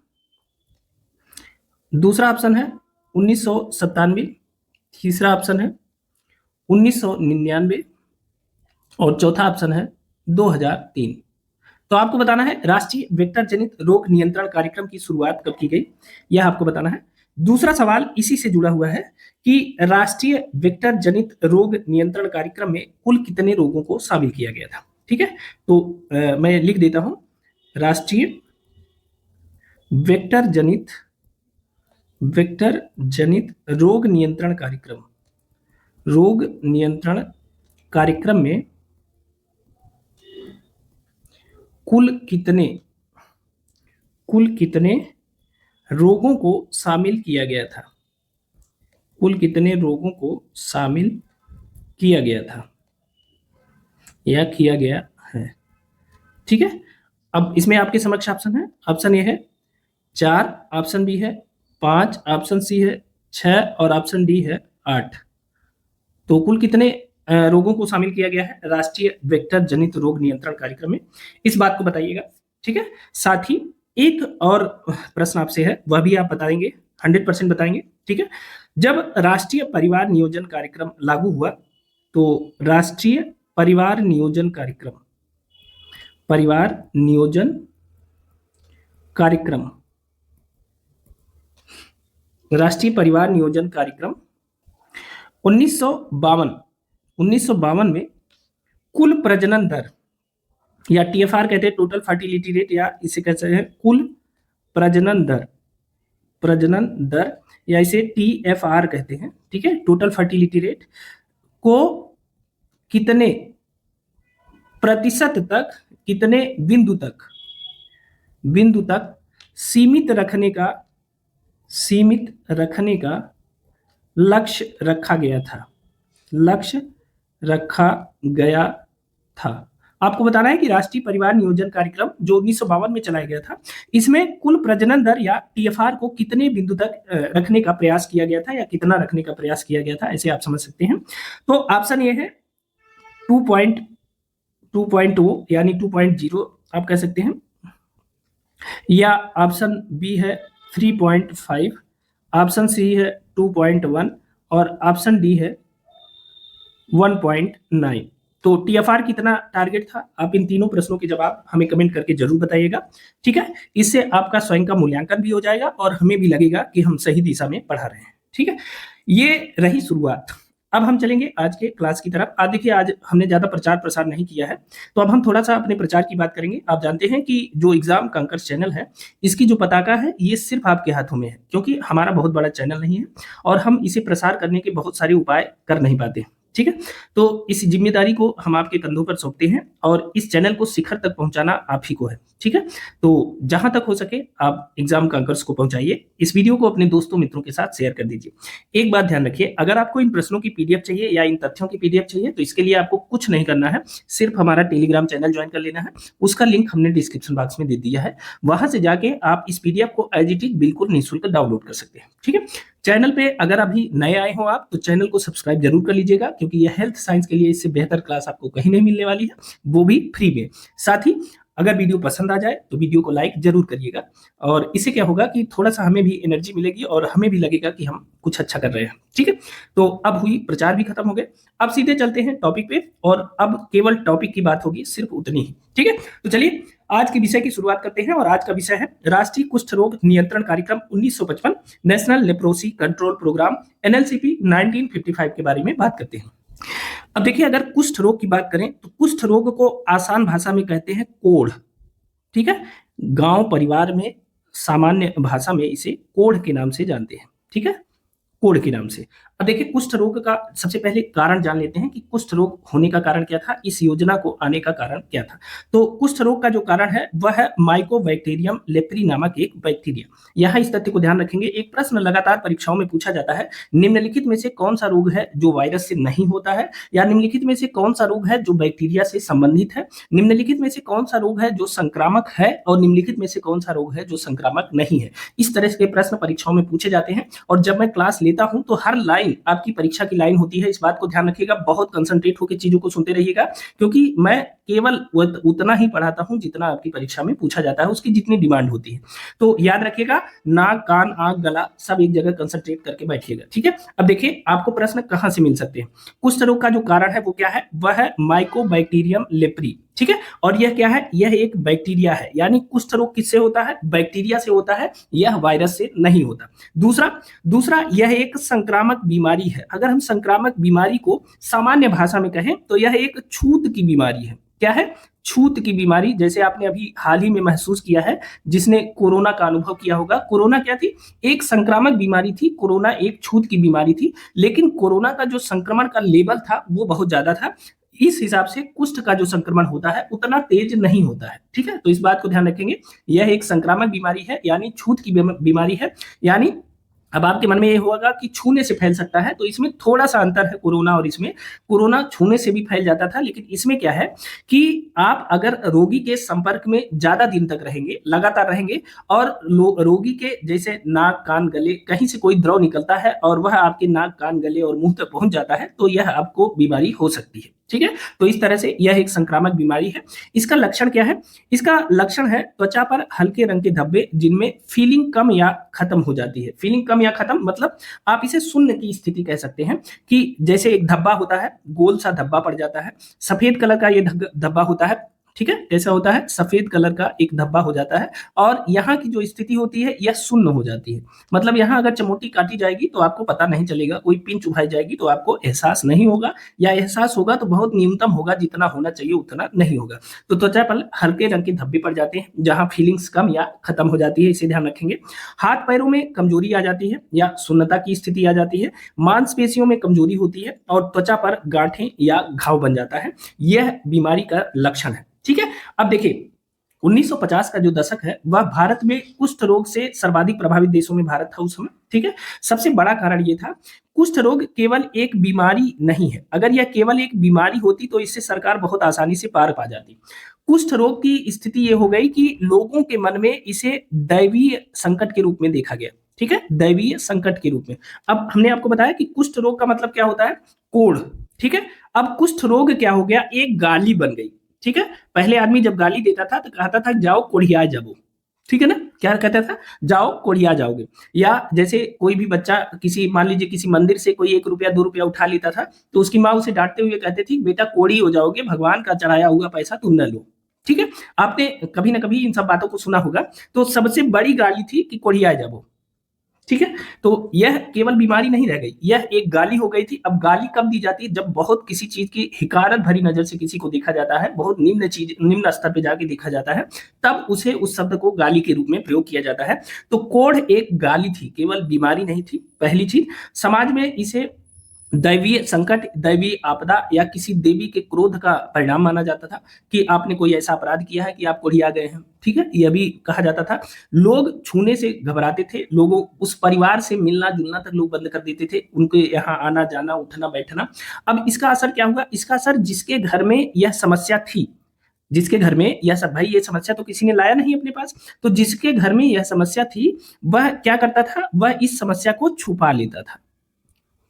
दूसरा ऑप्शन है 1997, तीसरा ऑप्शन है 1999 और चौथा ऑप्शन है 2003। तो आपको बताना है राष्ट्रीय वेक्टर जनित रोग नियंत्रण कार्यक्रम की शुरुआत कब की गई, यह आपको बताना है। दूसरा सवाल इसी से जुड़ा हुआ है कि राष्ट्रीय वेक्टर जनित रोग नियंत्रण कार्यक्रम में कुल कितने रोगों को शामिल किया गया था। ठीक है, तो मैं लिख देता हूं, राष्ट्रीय वेक्टर जनित रोग नियंत्रण कार्यक्रम में कुल कितने रोगों को शामिल किया गया था, कुल कितने रोगों को शामिल किया गया था या किया गया है। ठीक है, अब इसमें आपके समक्ष ऑप्शन है, ऑप्शन ए है 4, ऑप्शन बी है 5, ऑप्शन सी है 6 और ऑप्शन डी है 8। तो कुल कितने रोगों को शामिल किया गया है राष्ट्रीय वेक्टर जनित रोग नियंत्रण कार्यक्रम में, इस बात को बताइएगा। ठीक है, साथ ही एक और प्रश्न आपसे है, वह भी आप बताएंगे, 100% बताएंगे। ठीक है, जब राष्ट्रीय परिवार नियोजन कार्यक्रम लागू हुआ तो राष्ट्रीय परिवार नियोजन कार्यक्रम 1952 में कुल प्रजनन दर या टीएफआर कहते हैं, टोटल फर्टिलिटी रेट, या इसे कहते हैं कुल प्रजनन दर या इसे टीएफआर कहते हैं। ठीक है, टोटल फर्टिलिटी रेट को कितने प्रतिशत तक, कितने बिंदु तक सीमित रखने का लक्ष्य रखा गया था। आपको बताना है कि राष्ट्रीय परिवार नियोजन कार्यक्रम जो 1952 में चलाया गया था, इसमें कुल प्रजनन दर या टीएफआर को कितने बिंदु तक रखने का प्रयास किया गया था या कितना रखने का प्रयास किया गया था, ऐसे आप समझ सकते हैं। तो ऑप्शन ये है 2.2 यानी 2.0 आप कह सकते हैं, या ऑप्शन बी है 3.5, ऑप्शन सी है 2.1 और ऑप्शन डी है 1.9। तो टीएफआर कितना टारगेट था, आप इन तीनों प्रश्नों के जवाब हमें कमेंट करके जरूर बताइएगा। ठीक है, इससे आपका स्वयं का मूल्यांकन भी हो जाएगा और हमें भी लगेगा कि हम सही दिशा में पढ़ा रहे हैं। ठीक है, ये रही शुरुआत। अब हम चलेंगे आज के क्लास की तरफ। आज देखिए, आज हमने ज्यादा प्रचार प्रसार नहीं किया है, तो अब हम थोड़ा सा अपने प्रचार की बात करेंगे। आप जानते हैं कि जो एग्जाम कंकर्स चैनल है, इसकी जो पताका है ये सिर्फ आपके हाथों में है, क्योंकि हमारा बहुत बड़ा चैनल नहीं है और हम इसे प्रसार करने के बहुत सारे उपाय कर नहीं पाते। ठीक है, तो इस जिम्मेदारी को हम आपके कंधों पर सौंपते हैं और इस चैनल को शिखर तक पहुंचाना आप ही को है। ठीक है, तो जहां तक हो सके आप एग्जाम कंकर्स को पहुंचाइए, इस वीडियो को अपने दोस्तों मित्रों के साथ शेयर कर दीजिए। एक बात ध्यान रखिए, अगर आपको इन प्रश्नों की पीडीएफ चाहिए या इन तथ्यों की पीडीएफ चाहिए, तो इसके लिए आपको कुछ नहीं करना है, सिर्फ हमारा टेलीग्राम चैनल ज्वाइन कर लेना है। उसका लिंक हमने डिस्क्रिप्शन बॉक्स में दे दिया है, वहां से जाके आप इस पीडीएफ को एज इट इज बिल्कुल निःशुल्क डाउनलोड कर सकते हैं। ठीक है, चैनल पे अगर अभी नए आए हो आप, तो चैनल को सब्सक्राइब जरूर कर लीजिएगा, क्योंकि यह हेल्थ साइंस के लिए इससे बेहतर क्लास आपको कहीं नहीं मिलने वाली है, वो भी फ्री में। साथ ही अगर वीडियो पसंद आ जाए तो वीडियो को लाइक जरूर करिएगा, और इससे क्या होगा कि थोड़ा सा हमें भी एनर्जी मिलेगी और हमें भी लगेगा कि हम कुछ अच्छा कर रहे हैं। ठीक है, तो अब हुई प्रचार भी खत्म हो गए, अब सीधे चलते हैं टॉपिक पे, और अब केवल टॉपिक की बात होगी, सिर्फ उतनी ही। ठीक है, तो चलिए आज के विषय की शुरुआत करते हैं, और आज का विषय है राष्ट्रीय कुष्ठ रोग नियंत्रण कार्यक्रम 1955, नेशनल लेप्रोसी कंट्रोल प्रोग्राम, एनएलसीपी 1955 के बारे में बात करते हैं। अब देखिए, अगर कुष्ठ रोग की बात करें तो कुष्ठ रोग को आसान भाषा में कहते हैं कोढ़। ठीक है, गांव परिवार में सामान्य भाषा में इसे कोढ़ के नाम से जानते हैं। ठीक है, कोढ़ के नाम से। अब देखिए कुष्ठ रोग का सबसे पहले कारण जान लेते हैं कि कुष्ठ रोग होने का कारण क्या था, इस योजना को आने का कारण क्या था। तो कुष्ठ रोग का जो कारण है वह है माइकोबैक्टीरियम लेप्री नामक एक बैक्टीरिया। यहाँ इस तथ्य को ध्यान रखेंगे, एक प्रश्न लगातार परीक्षाओं में पूछा जाता है, निम्नलिखित में से कौन सा रोग है जो वायरस से नहीं होता है, या निम्नलिखित में से कौन सा रोग है जो बैक्टीरिया से संबंधित है, निम्नलिखित में से कौन सा रोग है जो संक्रामक है, और निम्नलिखित में से कौन सा रोग है जो संक्रामक नहीं है। इस तरह के प्रश्न परीक्षाओं में पूछे जाते हैं, और जब मैं क्लास लेता हूं तो हर लाइन आपकी परीक्षा की लाइन होती है, इस बात को ध्यान रखिएगा, बहुत कंसंट्रेट होकर चीजों को सुनते रहिएगा, क्योंकि मैं केवल उतना ही पढ़ाता हूं जितना आपकी परीक्षा में पूछा जाता है, उसकी जितनी डिमांड होती है। तो याद रखिएगा, नाक, कान, आंख, गला सब एक जगह कंसंट्रेट करके बैठिएगा, ठीक है। अब देखिए आपको प्रश्न कहां से मिल सकते हैं। कुष्ठ रोग का जो कारण है वो क्या है, वह है माइकोबैक्टीरियम लेप्री, ठीक है। और यह क्या है, यह एक बैक्टीरिया है, यानी कुष्ठ रोग किससे होता है, बैक्टीरिया से होता है, यह वायरस से नहीं होता। दूसरा यह एक संक्रामक बीमारी है। अगर हम संक्रामक बीमारी को सामान्य भाषा में कहें तो यह एक छूत की बीमारी है। क्या है, छूत की बीमारी। जैसे आपने अभी हाल ही में महसूस किया है, जिसने कोरोना का अनुभव किया होगा, कोरोना क्या थी, एक संक्रामक बीमारी थी, कोरोना एक छूत की बीमारी थी, लेकिन कोरोना का जो संक्रमण का लेवल था वो बहुत ज्यादा था। इस हिसाब से कुष्ठ का जो संक्रमण होता है उतना तेज नहीं होता है, ठीक है। तो इस बात को ध्यान रखेंगे, यह एक संक्रामक बीमारी है, यानी छूत की बीमारी है। यानी अब आपके मन में ये होगा कि छूने से फैल सकता है, तो इसमें थोड़ा सा अंतर है कोरोना और इसमें। कोरोना छूने से भी फैल जाता था, लेकिन इसमें क्या है कि आप अगर रोगी के संपर्क में ज्यादा दिन तक रहेंगे, लगातार रहेंगे, और रोगी के जैसे नाक, कान, गले कहीं से कोई द्रव निकलता है और वह आपके नाक, कान, गले और मुंह तक पहुंच जाता है, तो यह आपको बीमारी हो सकती है, ठीक है। तो इस तरह से यह एक संक्रामक बीमारी है। इसका लक्षण क्या है, इसका लक्षण है त्वचा पर हल्के रंग के धब्बे, जिनमें फीलिंग कम या खत्म हो जाती है। फीलिंग कम या खत्म मतलब आप इसे शून्य की स्थिति कह सकते हैं, कि जैसे एक धब्बा होता है, गोल सा धब्बा पड़ जाता है, सफेद कलर का ये धब्बा होता है, ठीक है। कैसा होता है, सफेद कलर का एक धब्बा हो जाता है, और यहाँ की जो स्थिति होती है यह शून्य हो जाती है। मतलब यहाँ अगर चमोटी काटी जाएगी तो आपको पता नहीं चलेगा, कोई पिन चुभाई जाएगी तो आपको एहसास नहीं होगा, या एहसास होगा तो बहुत न्यूनतम होगा, जितना होना चाहिए उतना नहीं होगा। तो त्वचा पर हल्के रंग के धब्बे पड़ जाते हैं, जहां फीलिंग्स कम या खत्म हो जाती है, इसे ध्यान रखेंगे। हाथ पैरों में कमजोरी आ जाती है या शून्यता की स्थिति आ जाती है, मांसपेशियों में कमजोरी होती है, और त्वचा पर गांठें या घाव बन जाता है। यह बीमारी का लक्षण है, ठीक है। अब देखिए 1950 का जो दशक है वह भारत में कुष्ठ रोग से सर्वाधिक प्रभावित देशों में भारत था उस समय, ठीक है। सबसे बड़ा कारण ये था, कुष्ठ रोग केवल एक बीमारी नहीं है। अगर यह केवल एक बीमारी होती तो इससे सरकार बहुत आसानी से पार पा जाती। कुष्ठ रोग की स्थिति ये हो गई कि लोगों के मन में इसे दैवीय संकट के रूप में देखा गया, ठीक है, दैवीय संकट के रूप में। अब हमने आपको बताया कि कुष्ठ रोग का मतलब क्या होता है, कोढ़, ठीक है। अब कुष्ठ रोग क्या हो गया, एक गाली बन गई, ठीक है। पहले आदमी जब गाली देता था तो कहता था जाओ कोढ़िया जाओ, ठीक है ना, क्या कहता था, जाओ कोढ़िया जाओगे। या जैसे कोई भी बच्चा किसी, मान लीजिए किसी मंदिर से कोई 1 रुपया 2 रुपया उठा लेता था, तो उसकी माँ उसे डांटते हुए कहती थी, बेटा कोढ़ी हो जाओगे, भगवान का चढ़ाया हुआ पैसा तुम न लो, ठीक है। आपने कभी ना कभी इन सब बातों को सुना होगा। तो सबसे बड़ी गाली थी कि कोढ़िया जाओ, ठीक है। तो यह केवल बीमारी नहीं रह गई, यह एक गाली हो गई थी। अब गाली कब दी जाती है, जब बहुत किसी चीज की हिकारत भरी नजर से किसी को देखा जाता है, बहुत निम्न स्तर पे जाके देखा जाता है, तब उसे उस शब्द को गाली के रूप में प्रयोग किया जाता है। तो कोढ़ एक गाली थी, केवल बीमारी नहीं थी। पहली चीज, समाज में इसे दैवीय संकट, दैवीय आपदा या किसी देवी के क्रोध का परिणाम माना जाता था, कि आपने कोई ऐसा अपराध किया है कि आप कोढ़िया गए हैं, ठीक है, यह भी कहा जाता था। लोग छूने से घबराते थे, लोगों उस परिवार से मिलना जुलना तक लोग बंद कर देते थे, उनके यहाँ आना जाना, उठना बैठना। अब इसका असर क्या हुआ, इसका असर जिसके घर में यह समस्या थी, जिसके घर में यह सब, भाई ये समस्या तो किसी ने लाया नहीं अपने पास, तो जिसके घर में यह समस्या थी वह क्या करता था, वह इस समस्या को छुपा लेता था,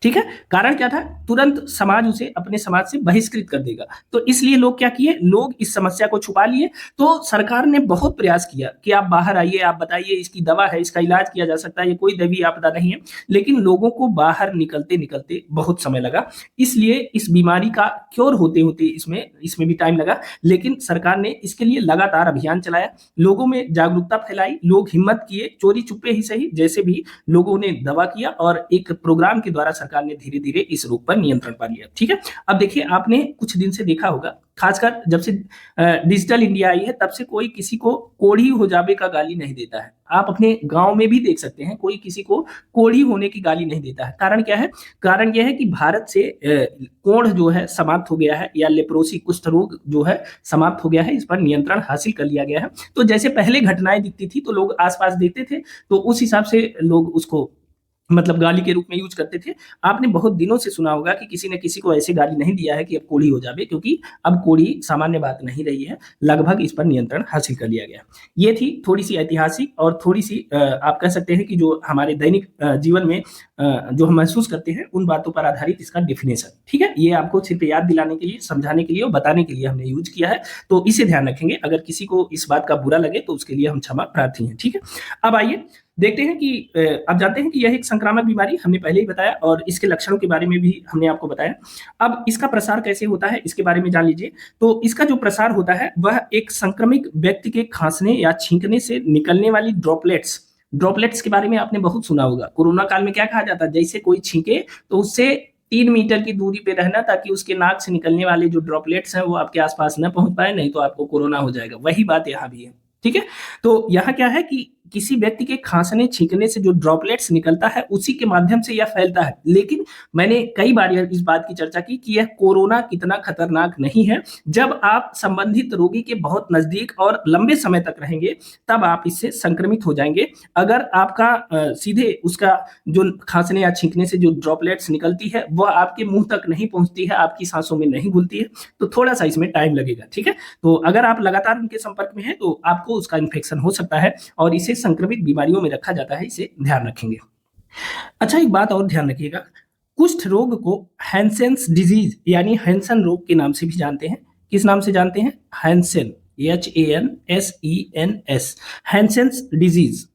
ठीक है। कारण क्या था, तुरंत समाज उसे अपने समाज से बहिष्कृत कर देगा। तो इसलिए लोग क्या किए, लोग इस समस्या को छुपा लिए। तो सरकार ने बहुत प्रयास किया कि आप बाहर आइए, आप बताइए, इसकी दवा है, इसका इलाज किया जा सकता है, ये कोई दैवीय आपदा नहीं है। लेकिन लोगों को बाहर निकलते निकलते बहुत समय लगा, इसलिए इस बीमारी का क्योर होते होते इसमें भी टाइम लगा। लेकिन सरकार ने इसके लिए लगातार अभियान चलाया, लोगों में जागरूकता फैलाई, लोग हिम्मत किए, चोरी चुपे ही सही, जैसे भी लोगों ने दवा किया, और एक प्रोग्राम के द्वारा सरकार सरकार ने धीरे धीरे इस रोग पर नियंत्रण पा लिया। ठीक है, अब देखिए आपने कुछ दिन से देखा होगा, खासकर जब से डिजिटल इंडिया आई है तब से कोई किसी को कोढ़ी हो जावे का गाली नहीं देता है। आप अपने गांव में भी देख सकते हैं, कोई किसी को कोढ़ी होने की गाली नहीं देता है। कारण क्या है? कारण यह है कि भारत से कोढ़ जो है समाप्त हो गया है, या लेप्रोसी कुष्ठ रोग जो है समाप्त हो गया है, इस पर नियंत्रण हासिल कर लिया गया है। तो जैसे पहले घटनाएं दिखती थी तो लोग आसपास देखते थे, तो उस हिसाब से लोग उसको मतलब गाली के रूप में यूज करते थे। आपने बहुत दिनों से सुना होगा कि किसी ने किसी को ऐसे गाली नहीं दिया है कि अब कोढ़ी हो जावे, क्योंकि अब कोढ़ी सामान्य बात नहीं रही है, लगभग इस पर नियंत्रण हासिल कर लिया गया। ये थी थोड़ी सी ऐतिहासिक और थोड़ी सी आप कह सकते हैं कि जो हमारे दैनिक जीवन में जो हम महसूस करते हैं उन बातों पर आधारित इसका डेफिनेशन। ठीक है, ये आपको सिर्फ याद दिलाने के लिए, समझाने के लिए और बताने के लिए हमने यूज किया है, तो इसे ध्यान रखेंगे। अगर किसी को इस बात का बुरा लगे तो उसके लिए हम क्षमा प्रार्थी हैं। ठीक है, अब आइए देखते हैं कि आप जानते हैं कि यह एक संक्रामक बीमारी, हमने पहले ही बताया, और इसके लक्षणों के बारे में भी हमने आपको बताया। अब इसका प्रसार कैसे होता है इसके बारे में जान लीजिए। तो इसका जो प्रसार होता है वह एक संक्रमित व्यक्ति के खांसने या छींकने से निकलने वाली ड्रॉपलेट्स के बारे में आपने बहुत सुना होगा। कोरोना काल में क्या कहा जाता है, जैसे कोई छींके तो उससे 3 मीटर की दूरी पे रहना, ताकि उसके नाक से निकलने वाले जो ड्रॉपलेट्स हैं वो आपके आसपास न पहुंच पाए, नहीं तो आपको कोरोना हो जाएगा। वही बात यहाँ भी है। ठीक है, तो यहाँ क्या है कि किसी व्यक्ति के खांसने छींकने से जो ड्रॉपलेट्स निकलता है उसी के माध्यम से यह फैलता है। लेकिन मैंने कई बार इस बात की चर्चा की कि यह कोरोना कितना खतरनाक नहीं है। जब आप संबंधित रोगी के बहुत नजदीक और लंबे समय तक रहेंगे तब आप इससे संक्रमित हो जाएंगे। अगर आपका सीधे उसका जो खांसने या छींकने से जो ड्रॉपलेट्स निकलती है वह आपके मुंह तक नहीं पहुंचती है, आपकी सांसों में नहीं घुलती है, तो थोड़ा सा इसमें टाइम लगेगा। ठीक है, तो अगर आप लगातार उनके संपर्क में हैं तो आपको उसका इन्फेक्शन हो सकता है और इसे संक्रमित बीमारियों में रखा जाता है, इसे ध्यान रखेंगे। अच्छा, एक बात और ध्यान रखिएगा, कुष्ठ रोग को हैंसेन्स डिजीज यानी हैंसन रोग के नाम से भी जानते हैं। किस नाम से जानते हैं? Hansen, HANSENS, Hansen's disease.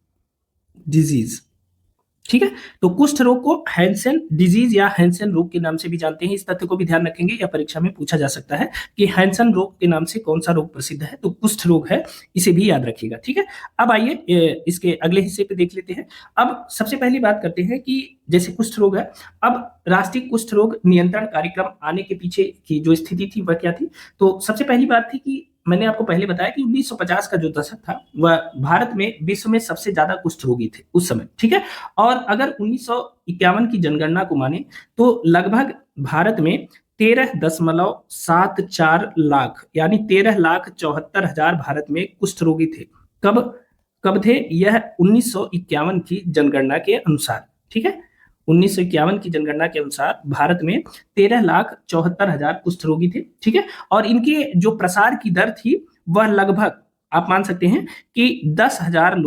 ठीक है, तो कुष्ठ रोग को हैंसेन डिजीज या हैंसेन रोग के नाम से भी जानते हैं। इस तथ्य को भी ध्यान रखेंगे, या परीक्षा में पूछा जा सकता है कि हैंसेन रोग के नाम से कौन सा रोग प्रसिद्ध है, तो कुष्ठ रोग है, इसे भी याद रखिएगा। ठीक है, अब आइए इसके अगले हिस्से पे देख लेते हैं। अब सबसे पहली बात करते हैं कि जैसे कुष्ठ रोग है, अब राष्ट्रीय कुष्ठ रोग नियंत्रण कार्यक्रम आने के पीछे की जो स्थिति थी वह क्या थी। तो सबसे पहली बात थी कि मैंने आपको पहले बताया कि 1950 का जो दशक था वह भारत में विश्व में सबसे ज्यादा कुष्ठ रोगी थे उस समय। ठीक है, और अगर 1951 की जनगणना को माने तो लगभग भारत में 13.74 लाख यानी 13,74,000 भारत में कुष्ठ रोगी थे। कब थे यह? 1951 की जनगणना के अनुसार। ठीक है, 1951 की जनगणना के अनुसार भारत में 13,74,000 कुष्ठ रोगी थे। ठीक है, और इनके जो प्रसार की दर थी वह लगभग आप मान सकते हैं कि 10,000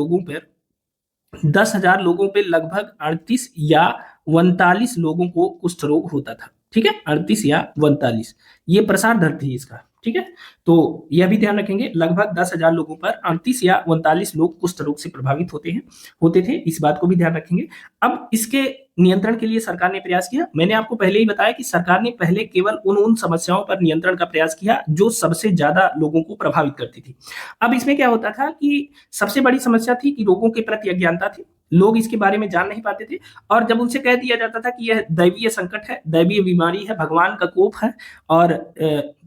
लोगों पे लगभग 38 या 39 लोगों को कुष्ठ रोग होता था। ठीक है, 38 या 39 ये प्रसार दर थी इसका। ठीक है, तो यह भी ध्यान रखेंगे, लगभग 10,000 लोगों पर 38 या 39 लोग कुष्ठ रोग से प्रभावित होते थे, इस बात को भी ध्यान रखेंगे। अब इसके नियंत्रण के लिए सरकार ने प्रयास किया। मैंने आपको पहले ही बताया कि सरकार ने पहले केवल उन समस्याओं पर नियंत्रण का प्रयास किया जो सबसे ज्यादा लोगों को प्रभावित करती थी। अब इसमें क्या होता था कि सबसे बड़ी समस्या थी कि लोगों के प्रति अज्ञानता थी, लोग इसके बारे में जान नहीं पाते थे, और जब उनसे कह दिया जाता था कि यह दैवीय संकट है, दैवीय बीमारी है, भगवान का कोप है, और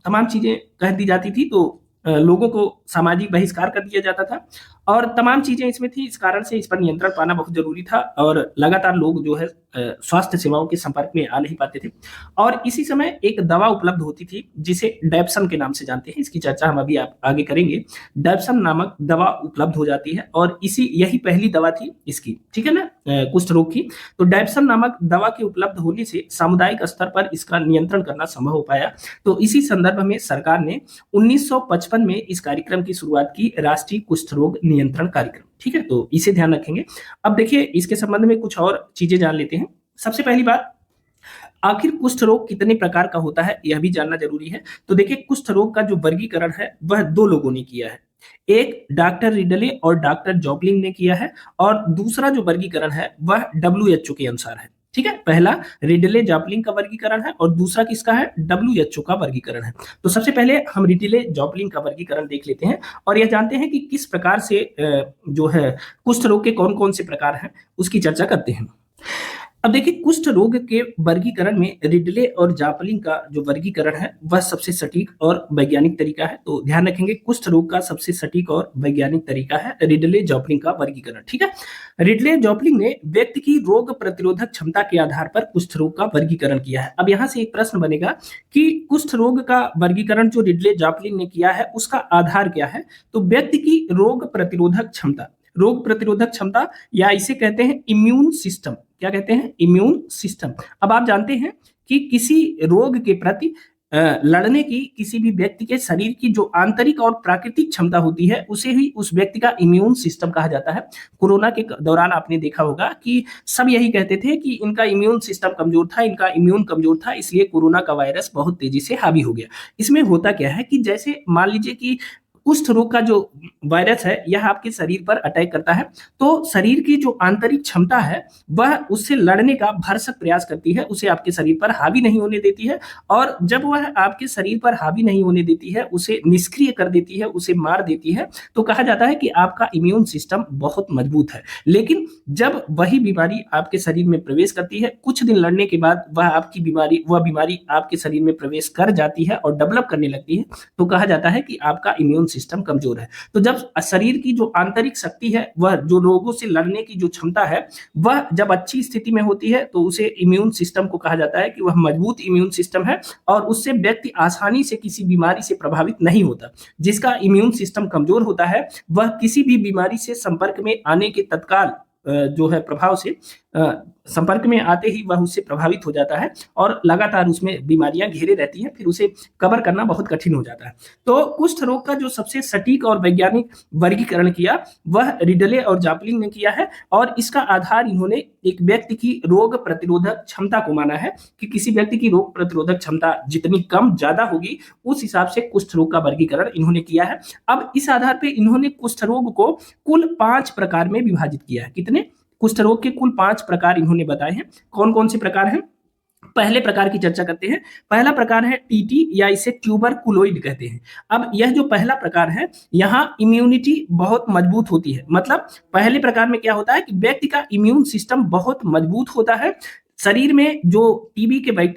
तमाम चीजें कह दी जाती थी, तो लोगों को सामाजिक बहिष्कार कर दिया जाता था, और तमाम चीजें इसमें थी। इस कारण से इस पर नियंत्रण पाना बहुत जरूरी था, और लगातार लोग जो है स्वास्थ्य सेवाओं के संपर्क में आ नहीं पाते थे। और इसी समय एक दवा उपलब्ध होती थी जिसे डैप्सन के नाम से जानते हैं, इसकी चर्चा हम अभी आप आगे करेंगे। डैप्सन नामक दवा उपलब्ध हो जाती है, और यही पहली दवा थी इसकी। ठीक है ना, कुष्ठ रोग की। तो डैप्सन नामक दवा के उपलब्ध होने से सामुदायिक स्तर पर इसका नियंत्रण करना संभव हो पाया। तो इसी संदर्भ में सरकार ने 1955 में इस कार्यक्रम की शुरुआत की, राष्ट्रीय कुष्ठ रोग नियंत्रण कार्यक्रम। ठीक है, तो इसे ध्यान रखेंगे। अब देखिए इसके संबंध में कुछ और चीजें जान लेते हैं। सबसे पहली बात, आखिर कुष्ठ रोग कितने प्रकार का होता है यह भी जानना जरूरी है। तो देखिए, कुष्ठ रोग का जो वर्गीकरण है वह 2 लोगों ने किया है, एक डॉक्टर रिडले और डॉक्टर जॉपलिंग ने किया है, और दूसरा जो वर्गीकरण है वह WHO के अनुसार है। ठीक है, पहला रिडले जॉपलिंग का वर्गीकरण है और दूसरा किसका है? WHO का वर्गीकरण है। तो सबसे पहले हम रिडले जॉपलिंग का वर्गीकरण देख लेते हैं और यह जानते हैं कि किस प्रकार से जो है कुष्ठ रोग के कौन कौन से प्रकार हैं उसकी चर्चा करते हैं। अब देखिए, कुष्ठ रोग के वर्गीकरण में रिडले और जापलिंग का जो वर्गीकरण है वह सबसे सटीक और वैज्ञानिक तरीका है। तो ध्यान रखेंगे, कुष्ठ रोग का सबसे सटीक और वैज्ञानिक तरीका है रिडले जॉपलिंग का वर्गीकरण। ठीक है, रिडले जॉपलिंग ने व्यक्ति की रोग प्रतिरोधक क्षमता के आधार पर कुष्ठ रोग का वर्गीकरण किया है। अब यहाँ से एक प्रश्न बनेगा कि कुष्ठ रोग का वर्गीकरण जो रिडले जॉपलिंग ने किया है उसका आधार क्या है? तो व्यक्ति की रोग प्रतिरोधक क्षमता, रोग प्रतिरोधक क्षमता या इसे कहते हैं इम्यून सिस्टम। क्या कहते हैं? Immune system. अब आप जानते हैं कि किसी रोग के प्रति लड़ने की किसी भी व्यक्ति के शरीर की जो आंतरिक और प्राकृतिक क्षमता होती है उसे ही उस व्यक्ति का इम्यून सिस्टम कहा जाता है। कोरोना के दौरान आपने देखा होगा कि सब यही कहते थे कि इनका इम्यून सिस्टम कमजोर था, इनका इम्यून कमजोर था, इसलिए कोरोना का वायरस बहुत तेजी से हावी हो गया। इसमें होता क्या है कि जैसे मान लीजिए कि कुष्ठ रोग का जो वायरस है यह आपके शरीर पर अटैक करता है, तो शरीर की जो आंतरिक क्षमता है वह उससे लड़ने का भरसक प्रयास करती है, उसे आपके शरीर पर हावी नहीं होने देती है। और जब वह आपके शरीर पर हावी नहीं होने देती है, उसे निष्क्रिय कर देती है, उसे मार देती है, तो कहा जाता है कि आपका इम्यून सिस्टम बहुत मजबूत है। लेकिन जब वही बीमारी आपके शरीर में प्रवेश करती है, कुछ दिन लड़ने के बाद वह बीमारी आपके शरीर में प्रवेश कर जाती है और डेवलप करने लगती है, तो कहा जाता है कि आपका इम्यून सिस्टम कमजोर है। तो जब शरीर की जो आंतरिक शक्ति है, वह जो रोगों से लड़ने की जो क्षमता है, वह जब अच्छी स्थिति में होती है तो उसे इम्यून सिस्टम को कहा जाता है कि वह मजबूत इम्यून सिस्टम है और उससे व्यक्ति आसानी से किसी बीमारी से प्रभावित नहीं होता। जिसका इम्यून सिस्टम कमजोर होता है वह किसी भी बीमारी से संपर्क में आने के तत्काल जो है प्रभाव से संपर्क में आते ही वह उससे प्रभावित हो जाता है और लगातार उसमें बीमारियां घेरे रहती हैं, फिर उसे कवर करना बहुत कठिन हो जाता है। तो कुष्ठ रोग का जो सबसे सटीक और वैज्ञानिक वर्गीकरण किया वह रिडले और जापलिंग ने किया है और इसका आधार इन्होंने एक व्यक्ति की रोग प्रतिरोधक क्षमता को माना है कि किसी व्यक्ति की रोग प्रतिरोधक क्षमता जितनी कम ज्यादा होगी उस हिसाब से कुष्ठ रोग का वर्गीकरण इन्होंने किया है। अब इस आधार पर इन्होंने कुष्ठ रोग को कुल 5 प्रकार में विभाजित किया है। कितने? कुष्ठ रोग के कुल 5 प्रकार इन्होंने बताए हैं। कौन कौन से प्रकार हैं? पहले प्रकार की चर्चा करते हैं। पहला प्रकार है टीटी या इसे ट्यूबरकुलोइड कहते हैं। अब यह जो पहला प्रकार है यहाँ इम्यूनिटी बहुत मजबूत होती है। मतलब पहले प्रकार में क्या होता है कि व्यक्ति का इम्यून सिस्टम बहुत मजबूत होता है। शरीर में जो टीबी के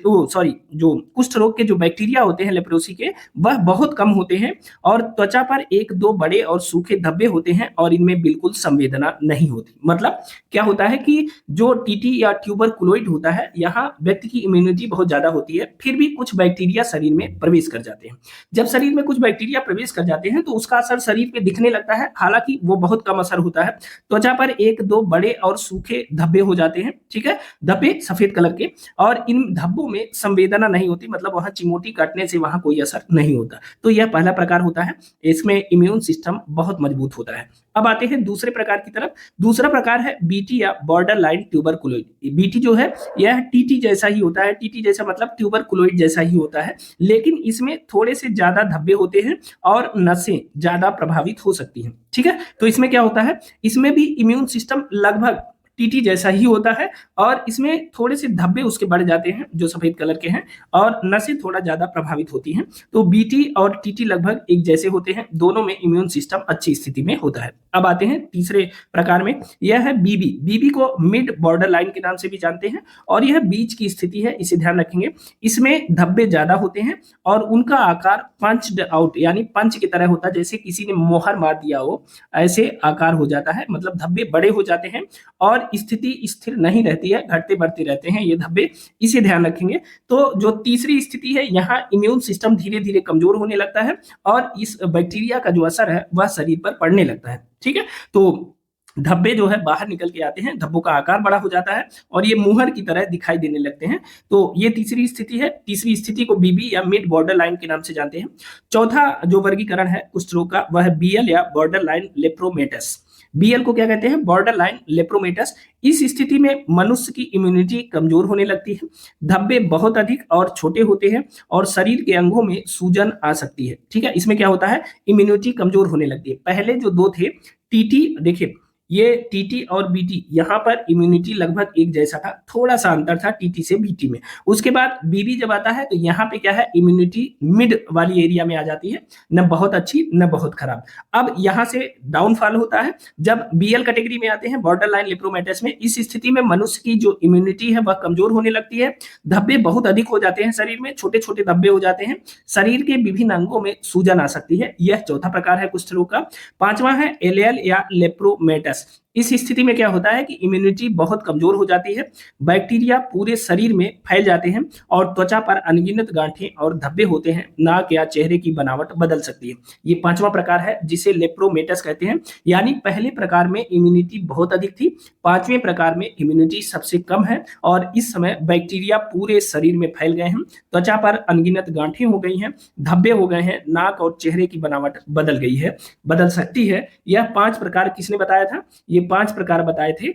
जो कुष्ठ रोग के जो बैक्टीरिया होते हैं लेप्रोसी के, वह बहुत कम होते हैं और त्वचा पर 1-2 बड़े और सूखे धब्बे होते हैं और इनमें बिल्कुल संवेदना नहीं होती। मतलब क्या होता है कि जो टीटी या ट्यूबरकुलोइड होता है यहाँ व्यक्ति की इम्यूनिटी बहुत ज्यादा होती है, फिर भी कुछ बैक्टीरिया शरीर में प्रवेश कर जाते हैं। जब शरीर में कुछ बैक्टीरिया प्रवेश कर जाते हैं तो उसका असर शरीर पे दिखने लगता है, हालांकि वो बहुत कम असर होता है। त्वचा पर 1-2 बड़े और सूखे धब्बे हो जाते हैं। ठीक है, धब्बे सफेद कलर के, और इन धब्बों में संवेदना नहीं होती, मतलब वहां चिमोटी काटने से वहां कोई असर नहीं होता। तो यह पहला प्रकार होता है, इसमें इम्यून सिस्टम बहुत मजबूत होता है। अब आते हैं दूसरे प्रकार की तरफ। दूसरा प्रकार है बीटी या बॉर्डर लाइन ट्यूबरकुलोइड। बीटी जो है यह टीटी जैसा ही होता है। टीटी जैसा मतलब ट्यूबरकुलोइड जैसा ही होता है, लेकिन इसमें थोड़े से ज्यादा धब्बे होते हैं और नसें ज्यादा प्रभावित हो सकती हैं। ठीक है, तो इसमें क्या होता है, इसमें भी इम्यून सिस्टम लगभग टीटी जैसा ही होता है और इसमें थोड़े से धब्बे उसके बढ़ जाते हैं जो सफेद कलर के हैं और नसें थोड़ा ज्यादा प्रभावित होती हैं। तो बीटी और टीटी लगभग एक जैसे होते हैं, दोनों में इम्यून सिस्टम अच्छी स्थिति में होता है। अब आते हैं तीसरे प्रकार में, यह है बीबी। बीबी को मिड बॉर्डर लाइन के नाम से भी जानते हैं और यह बीच की स्थिति है, इसे ध्यान रखेंगे। इसमें धब्बे ज्यादा होते हैं और उनका आकार पंच्ड आउट यानी पंच की तरह होता है, जैसे किसी ने मोहर मार दिया हो ऐसे आकार हो जाता है, मतलब धब्बे बड़े हो जाते हैं और स्थिति स्थिर नहीं रहती है, घटते बढ़ते रहते हैं ये धब्बे, इसे ध्यान रखेंगे। तो जो तीसरी स्थिति है, यहाँ इम्यून सिस्टम धीरे धीरे कमजोर होने लगता है और इस बैक्टीरिया का जो असर है वह शरीर पर पड़ने लगता है। ठीक है, तो धब्बे जो है बाहर निकल के आते हैं, धब्बों का आकार बड़ा हो जाता है और ये मुहर की तरह दिखाई देने लगते हैं। तो ये तीसरी स्थिति है। तीसरी स्थिति को बीबी या मिड बॉर्डर लाइन के नाम से जानते हैं। चौथा जो वर्गीकरण है कुष्ठ रोग का वह है बीएल या बॉर्डर लाइन लेप्रोमेटस। बीएल को क्या कहते हैं? Border line लेप्रोमेटस। इस स्थिति में मनुष्य की इम्यूनिटी कमजोर होने लगती है, धब्बे बहुत अधिक और छोटे होते हैं और शरीर के अंगों में सूजन आ सकती है। ठीक है, इसमें क्या होता है, इम्यूनिटी कमजोर होने लगती है। पहले जो दो थे टीटी, देखिए ये टीटी और बीटी, यहाँ पर इम्यूनिटी लगभग एक जैसा था, थोड़ा सा अंतर था टीटी से बीटी में। उसके बाद बीबी जब आता है तो यहाँ पे क्या है, इम्यूनिटी मिड वाली एरिया में आ जाती है, न बहुत अच्छी न बहुत खराब। अब यहाँ से डाउनफॉल होता है जब बीएल कैटेगरी में आते हैं, बॉर्डर लाइन लेप्रोमेटस में। इस स्थिति में मनुष्य की जो इम्यूनिटी है वह कमजोर होने लगती है, धब्बे बहुत अधिक हो जाते हैं शरीर में, छोटे छोटे धब्बे हो जाते हैं, शरीर के विभिन्न अंगों में सूजन आ सकती है। यह चौथा प्रकार है कुष्ठ रोग का। पांचवा है एलएल या लेप्रोमेटस। इस स्थिति में क्या होता है कि इम्यूनिटी बहुत कमजोर हो जाती है, बैक्टीरिया पूरे शरीर में फैल जाते हैं और त्वचा पर अनगिनत गांठें और धब्बे होते हैं, नाक या चेहरे की बनावट बदल सकती है। ये पांचवा प्रकार है जिसे लेप्रोमेटस कहते हैं। यानी पहले प्रकार में इम्यूनिटी बहुत अधिक थी, पांचवें प्रकार में इम्यूनिटी सबसे कम है और इस समय बैक्टीरिया पूरे शरीर में फैल गए हैं, त्वचा पर अनगिनत गांठें हो गई हैं, धब्बे हो गए हैं, नाक और चेहरे की बनावट बदल गई है, बदल सकती है। यह पांच प्रकार किसने बताया था? ये पांच प्रकार बताए थे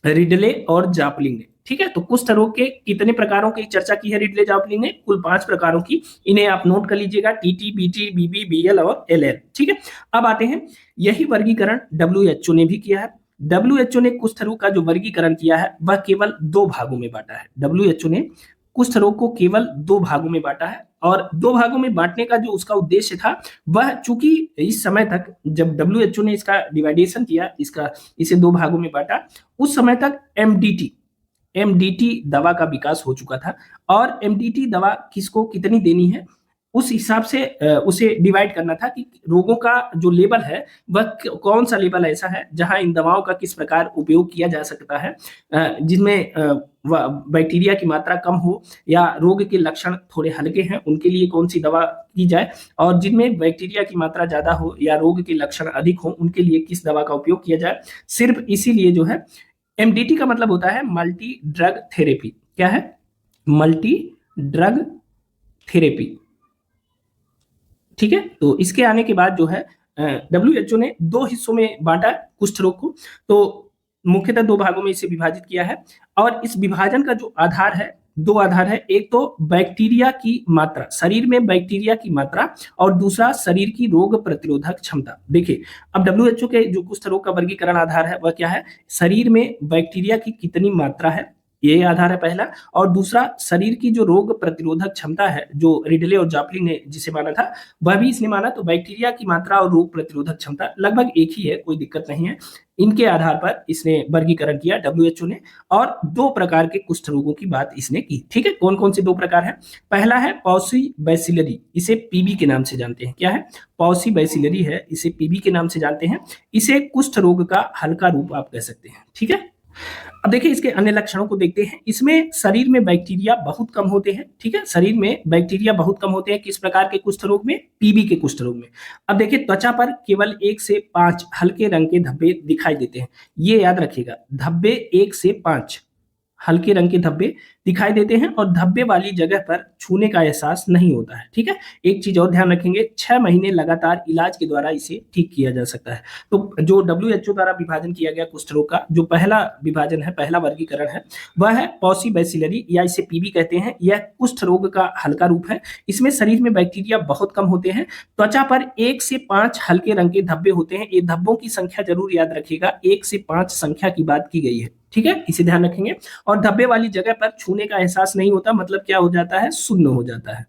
रिडले और जापलिंग ने। ठीक है, तो कुष्ठ रोग के कितने प्रकारों की चर्चा की है रिडले जापलिंग ने? कुल 5 प्रकारों की। इन्हें आप नोट कर लीजिएगा, टीटी, बीटी, बीबी, बीएल और एलएल। ठीक है, अब आते हैं, यही वर्गीकरण डब्ल्यूएचओ ने भी किया है। डब्ल्यूएचओ ने कुष्ठ रोग का जो वर्गीकरण किया है वह केवल 2 भागों में बांटा है। डब्ल्यूएचओ ने कुष्ठ रोग को केवल 2 भागों में बांटा है और 2 भागों में बांटने का जो उसका उद्देश्य था वह, चूंकि इस समय तक जब डब्ल्यूएचओ ने इसका डिवाइडेशन किया, इसे 2 भागों में बांटा, उस समय तक एमडीटी दवा का विकास हो चुका था और एमडीटी दवा किसको कितनी देनी है उस हिसाब से उसे डिवाइड करना था कि रोगों का जो लेवल है वह कौन सा लेवल ऐसा है जहां इन दवाओं का किस प्रकार उपयोग किया जा सकता है, जिनमें बैक्टीरिया की मात्रा कम हो या रोग के लक्षण थोड़े हल्के हैं उनके लिए कौन सी दवा की जाए, और जिनमें बैक्टीरिया की मात्रा ज्यादा हो या रोग के लक्षण अधिक हो उनके लिए किस दवा का उपयोग किया जाए। सिर्फ इसीलिए जो है, एमडीटी का मतलब होता है मल्टी ड्रग थेरेपी। क्या है? Multi drug therapy. ठीक है, तो इसके आने के बाद जो है डब्ल्यूएचओ ने 2 हिस्सों में बांटा कुष्ठ रोग को, तो मुख्यतः 2 भागों में इसे विभाजित किया है और इस विभाजन का जो आधार है, 2 आधार है। एक तो बैक्टीरिया की मात्रा, शरीर में बैक्टीरिया की मात्रा, और दूसरा शरीर की रोग प्रतिरोधक क्षमता। देखिए, अब डब्ल्यूएचओ के जो कुष्ठ रोग का वर्गीकरण आधार है वह क्या है? शरीर में बैक्टीरिया की कितनी मात्रा है, ये आधार है पहला, और दूसरा शरीर की जो रोग प्रतिरोधक क्षमता है, जो रिडले और जापलिंग ने जिसे माना था वह भी इसने माना। तो बैक्टीरिया की मात्रा और रोग प्रतिरोधक क्षमता लगभग एक ही है, कोई दिक्कत नहीं है। इनके आधार पर इसने वर्गीकरण किया डब्ल्यूएचओ ने, और 2 प्रकार के कुष्ठ रोगों की बात इसने की। ठीक है, कौन कौन से 2 प्रकार है? पहला है पॉसी बैसिलरी, इसे पीबी के नाम से जानते हैं। क्या है? पॉसी बैसिलरी है, इसे पीबी के नाम से जानते हैं। इसे कुष्ठ रोग का हल्का रूप आप कह सकते हैं। ठीक है, अब देखिए इसके अन्य लक्षणों को देखते हैं। इसमें शरीर में बैक्टीरिया बहुत कम होते हैं। ठीक है, शरीर में बैक्टीरिया बहुत कम होते हैं। किस प्रकार के कुष्ठ रोग में? पीबी के कुष्ठ रोग में। अब देखिए, त्वचा पर केवल 1 से 5 हल्के रंग के धब्बे दिखाई देते हैं। ये याद रखिएगा, धब्बे 1 से 5 हल्के रंग के धब्बे दिखाई देते हैं और धब्बे वाली जगह पर छूने का एहसास नहीं होता है। ठीक है, एक चीज और ध्यान रखेंगे, 6 महीने लगातार इलाज के द्वारा इसे ठीक किया जा सकता है। तो जो डब्ल्यूएचओ द्वारा विभाजन किया गया कुष्ठ रोग का जो पहला विभाजन है, पहला वर्गीकरण है, वह है पॉसी बैसिलरी या इसे पीबी कहते हैं। यह कुष्ठ रोग का हल्का रूप है। इसमें शरीर में बैक्टीरिया बहुत कम होते हैं। त्वचा पर 1 से 5 हल्के रंग के धब्बे होते हैं। ये धब्बों की संख्या जरूर याद रखिएगा, 1 से 5 संख्या की बात की गई है। ठीक है, इसे ध्यान रखेंगे। और धब्बे वाली जगह पर छूने का एहसास नहीं होता, मतलब क्या हो जाता है? शून्य हो जाता है।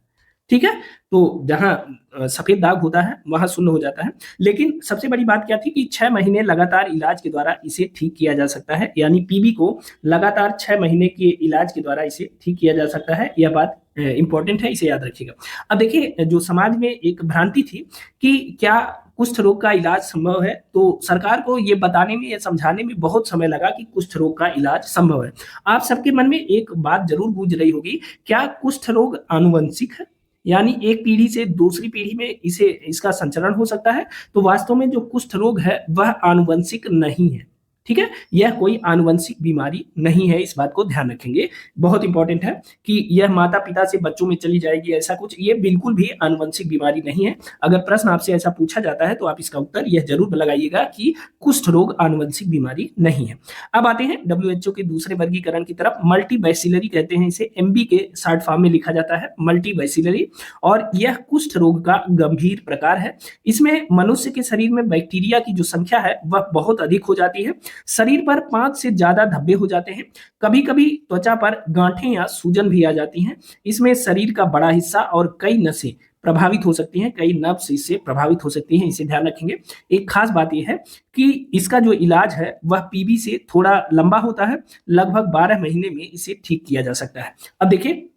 ठीक है, तो जहां सफेद दाग होता है वहां शून्य हो जाता है। लेकिन सबसे बड़ी बात क्या थी कि 6 महीने लगातार इलाज के द्वारा इसे ठीक किया जा सकता है। यानी पीबी को लगातार 6 महीने के इलाज के द्वारा इसे ठीक किया जा सकता है। यह बात इंपॉर्टेंट है, इसे याद रखिएगा। अब देखिए, जो समाज में एक भ्रांति थी कि क्या कुष्ठ रोग का इलाज संभव है, तो सरकार को ये बताने में या समझाने में बहुत समय लगा कि कुष्ठ रोग का इलाज संभव है। आप सबके मन में एक बात जरूर गूंज रही होगी, क्या कुष्ठ रोग आनुवंशिक है? यानी एक पीढ़ी से दूसरी पीढ़ी में इसका संचरण हो सकता है? तो वास्तव में जो कुष्ठ रोग है वह आनुवंशिक नहीं है। ठीक है, यह कोई आनुवंशिक बीमारी नहीं है, इस बात को ध्यान रखेंगे, बहुत इंपॉर्टेंट है कि यह माता पिता से बच्चों में चली जाएगी ऐसा कुछ, ये बिल्कुल भी आनुवंशिक बीमारी नहीं है। अगर प्रश्न आपसे ऐसा पूछा जाता है तो आप इसका उत्तर यह जरूर लगाइएगा कि कुष्ठ रोग आनुवंशिक बीमारी नहीं है। अब आते हैं WHO के दूसरे वर्गीकरण की तरफ, मल्टीबैसिलरी कहते हैं इसे, MB के शॉर्ट फॉर्म में लिखा जाता है मल्टीबैसिलरी, और यह कुष्ठ रोग का गंभीर प्रकार है। इसमें मनुष्य के शरीर में बैक्टीरिया की जो संख्या है वह बहुत अधिक हो जाती है, शरीर पर 5 से ज्यादा धब्बे हो जाते हैं, कभी कभी त्वचा पर गांठें या सूजन भी आ जाती हैं। इसमें शरीर का बड़ा हिस्सा और कई नसें प्रभावित हो सकती हैं, कई नर्व्स इससे प्रभावित हो सकती हैं, इसे ध्यान रखेंगे। एक खास बात यह है कि इसका जो इलाज है वह पीबी से थोड़ा लंबा होता है, लगभग 12 महीने में इसे ठीक किया जा सकता है। अब देखिए,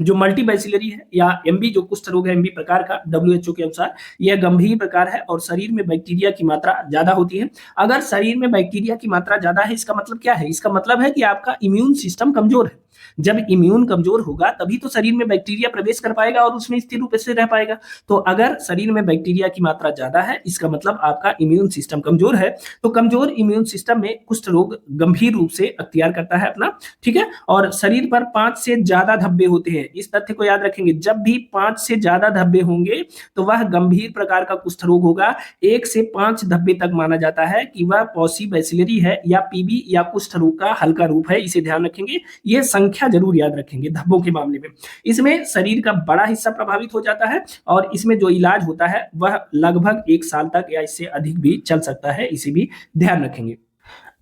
जो मल्टीबैसिलरी है या एमबी जो कुष्ठ रोग है एमबी प्रकार का, WHO के अनुसार यह गंभीर प्रकार है और शरीर में बैक्टीरिया की मात्रा ज्यादा होती है। अगर शरीर में बैक्टीरिया की मात्रा ज्यादा है, इसका मतलब क्या है? इसका मतलब है कि आपका इम्यून सिस्टम कमजोर है। जब इम्यून कमजोर होगा तभी तो शरीर में बैक्टीरिया प्रवेश कर पाएगा और उसमें स्थिर रूप से रह पाएगा। तो अगर शरीर में बैक्टीरिया की मात्रा ज्यादा है, इसका मतलब आपका इम्यून सिस्टम कमजोर है। तो कमजोर इम्यून सिस्टम में कुष्ठ रोग गंभीर रूप से अख्तियार करता है अपना, ठीक है। और शरीर पर 5 से ज्यादा धब्बे होते हैं, इस तथ्य को याद रखेंगे, जब भी 5 से ज्यादा धब्बे होंगे तो वह गंभीर प्रकार का कुष्ठ रोग होगा। 1 से 5 धब्बे तक माना जाता है कि वह पॉलीबैसिलरी है या पीबी या कुष्ठ रोग का हल्का रूप है, इसे ध्यान रखेंगे। ये संख्या जरूर याद रखेंगे धब्बों के मामले में। इसमें शरीर का बड़ा हिस्सा प्रभावित हो जाता है और इसमें जो इलाज होता है वह लगभग 1 साल तक या इससे अधिक भी चल सकता है, इसे भी ध्यान रखेंगे।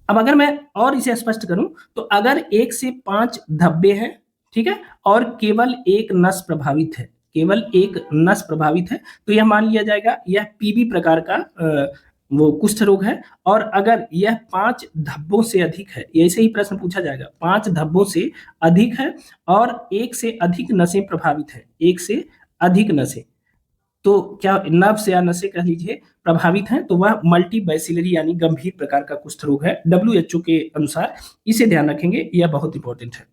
अब अगर मैं और इसे स्पष्ट करूं तो अगर 1 से 5 धब्बे हैं, ठीक है, और केवल एक नस प्रभावित है, केवल एक नस प्रभावित है, तो यह मान लिया जाएगा यह पीबी प्रकार का वो कुष्ठ रोग है। और अगर यह 5 धब्बों से अधिक है, ऐसे ही प्रश्न पूछा जाएगा, 5 धब्बों से अधिक है और 1 से अधिक नसें प्रभावित है, 1 से अधिक नसें, तो क्या नर्व्स या नसें कह लीजिए प्रभावित हैं, तो वह मल्टीबैसिलरी यानी गंभीर प्रकार का कुष्ठ रोग है WHO के अनुसार, इसे ध्यान रखेंगे, यह बहुत इंपॉर्टेंट है।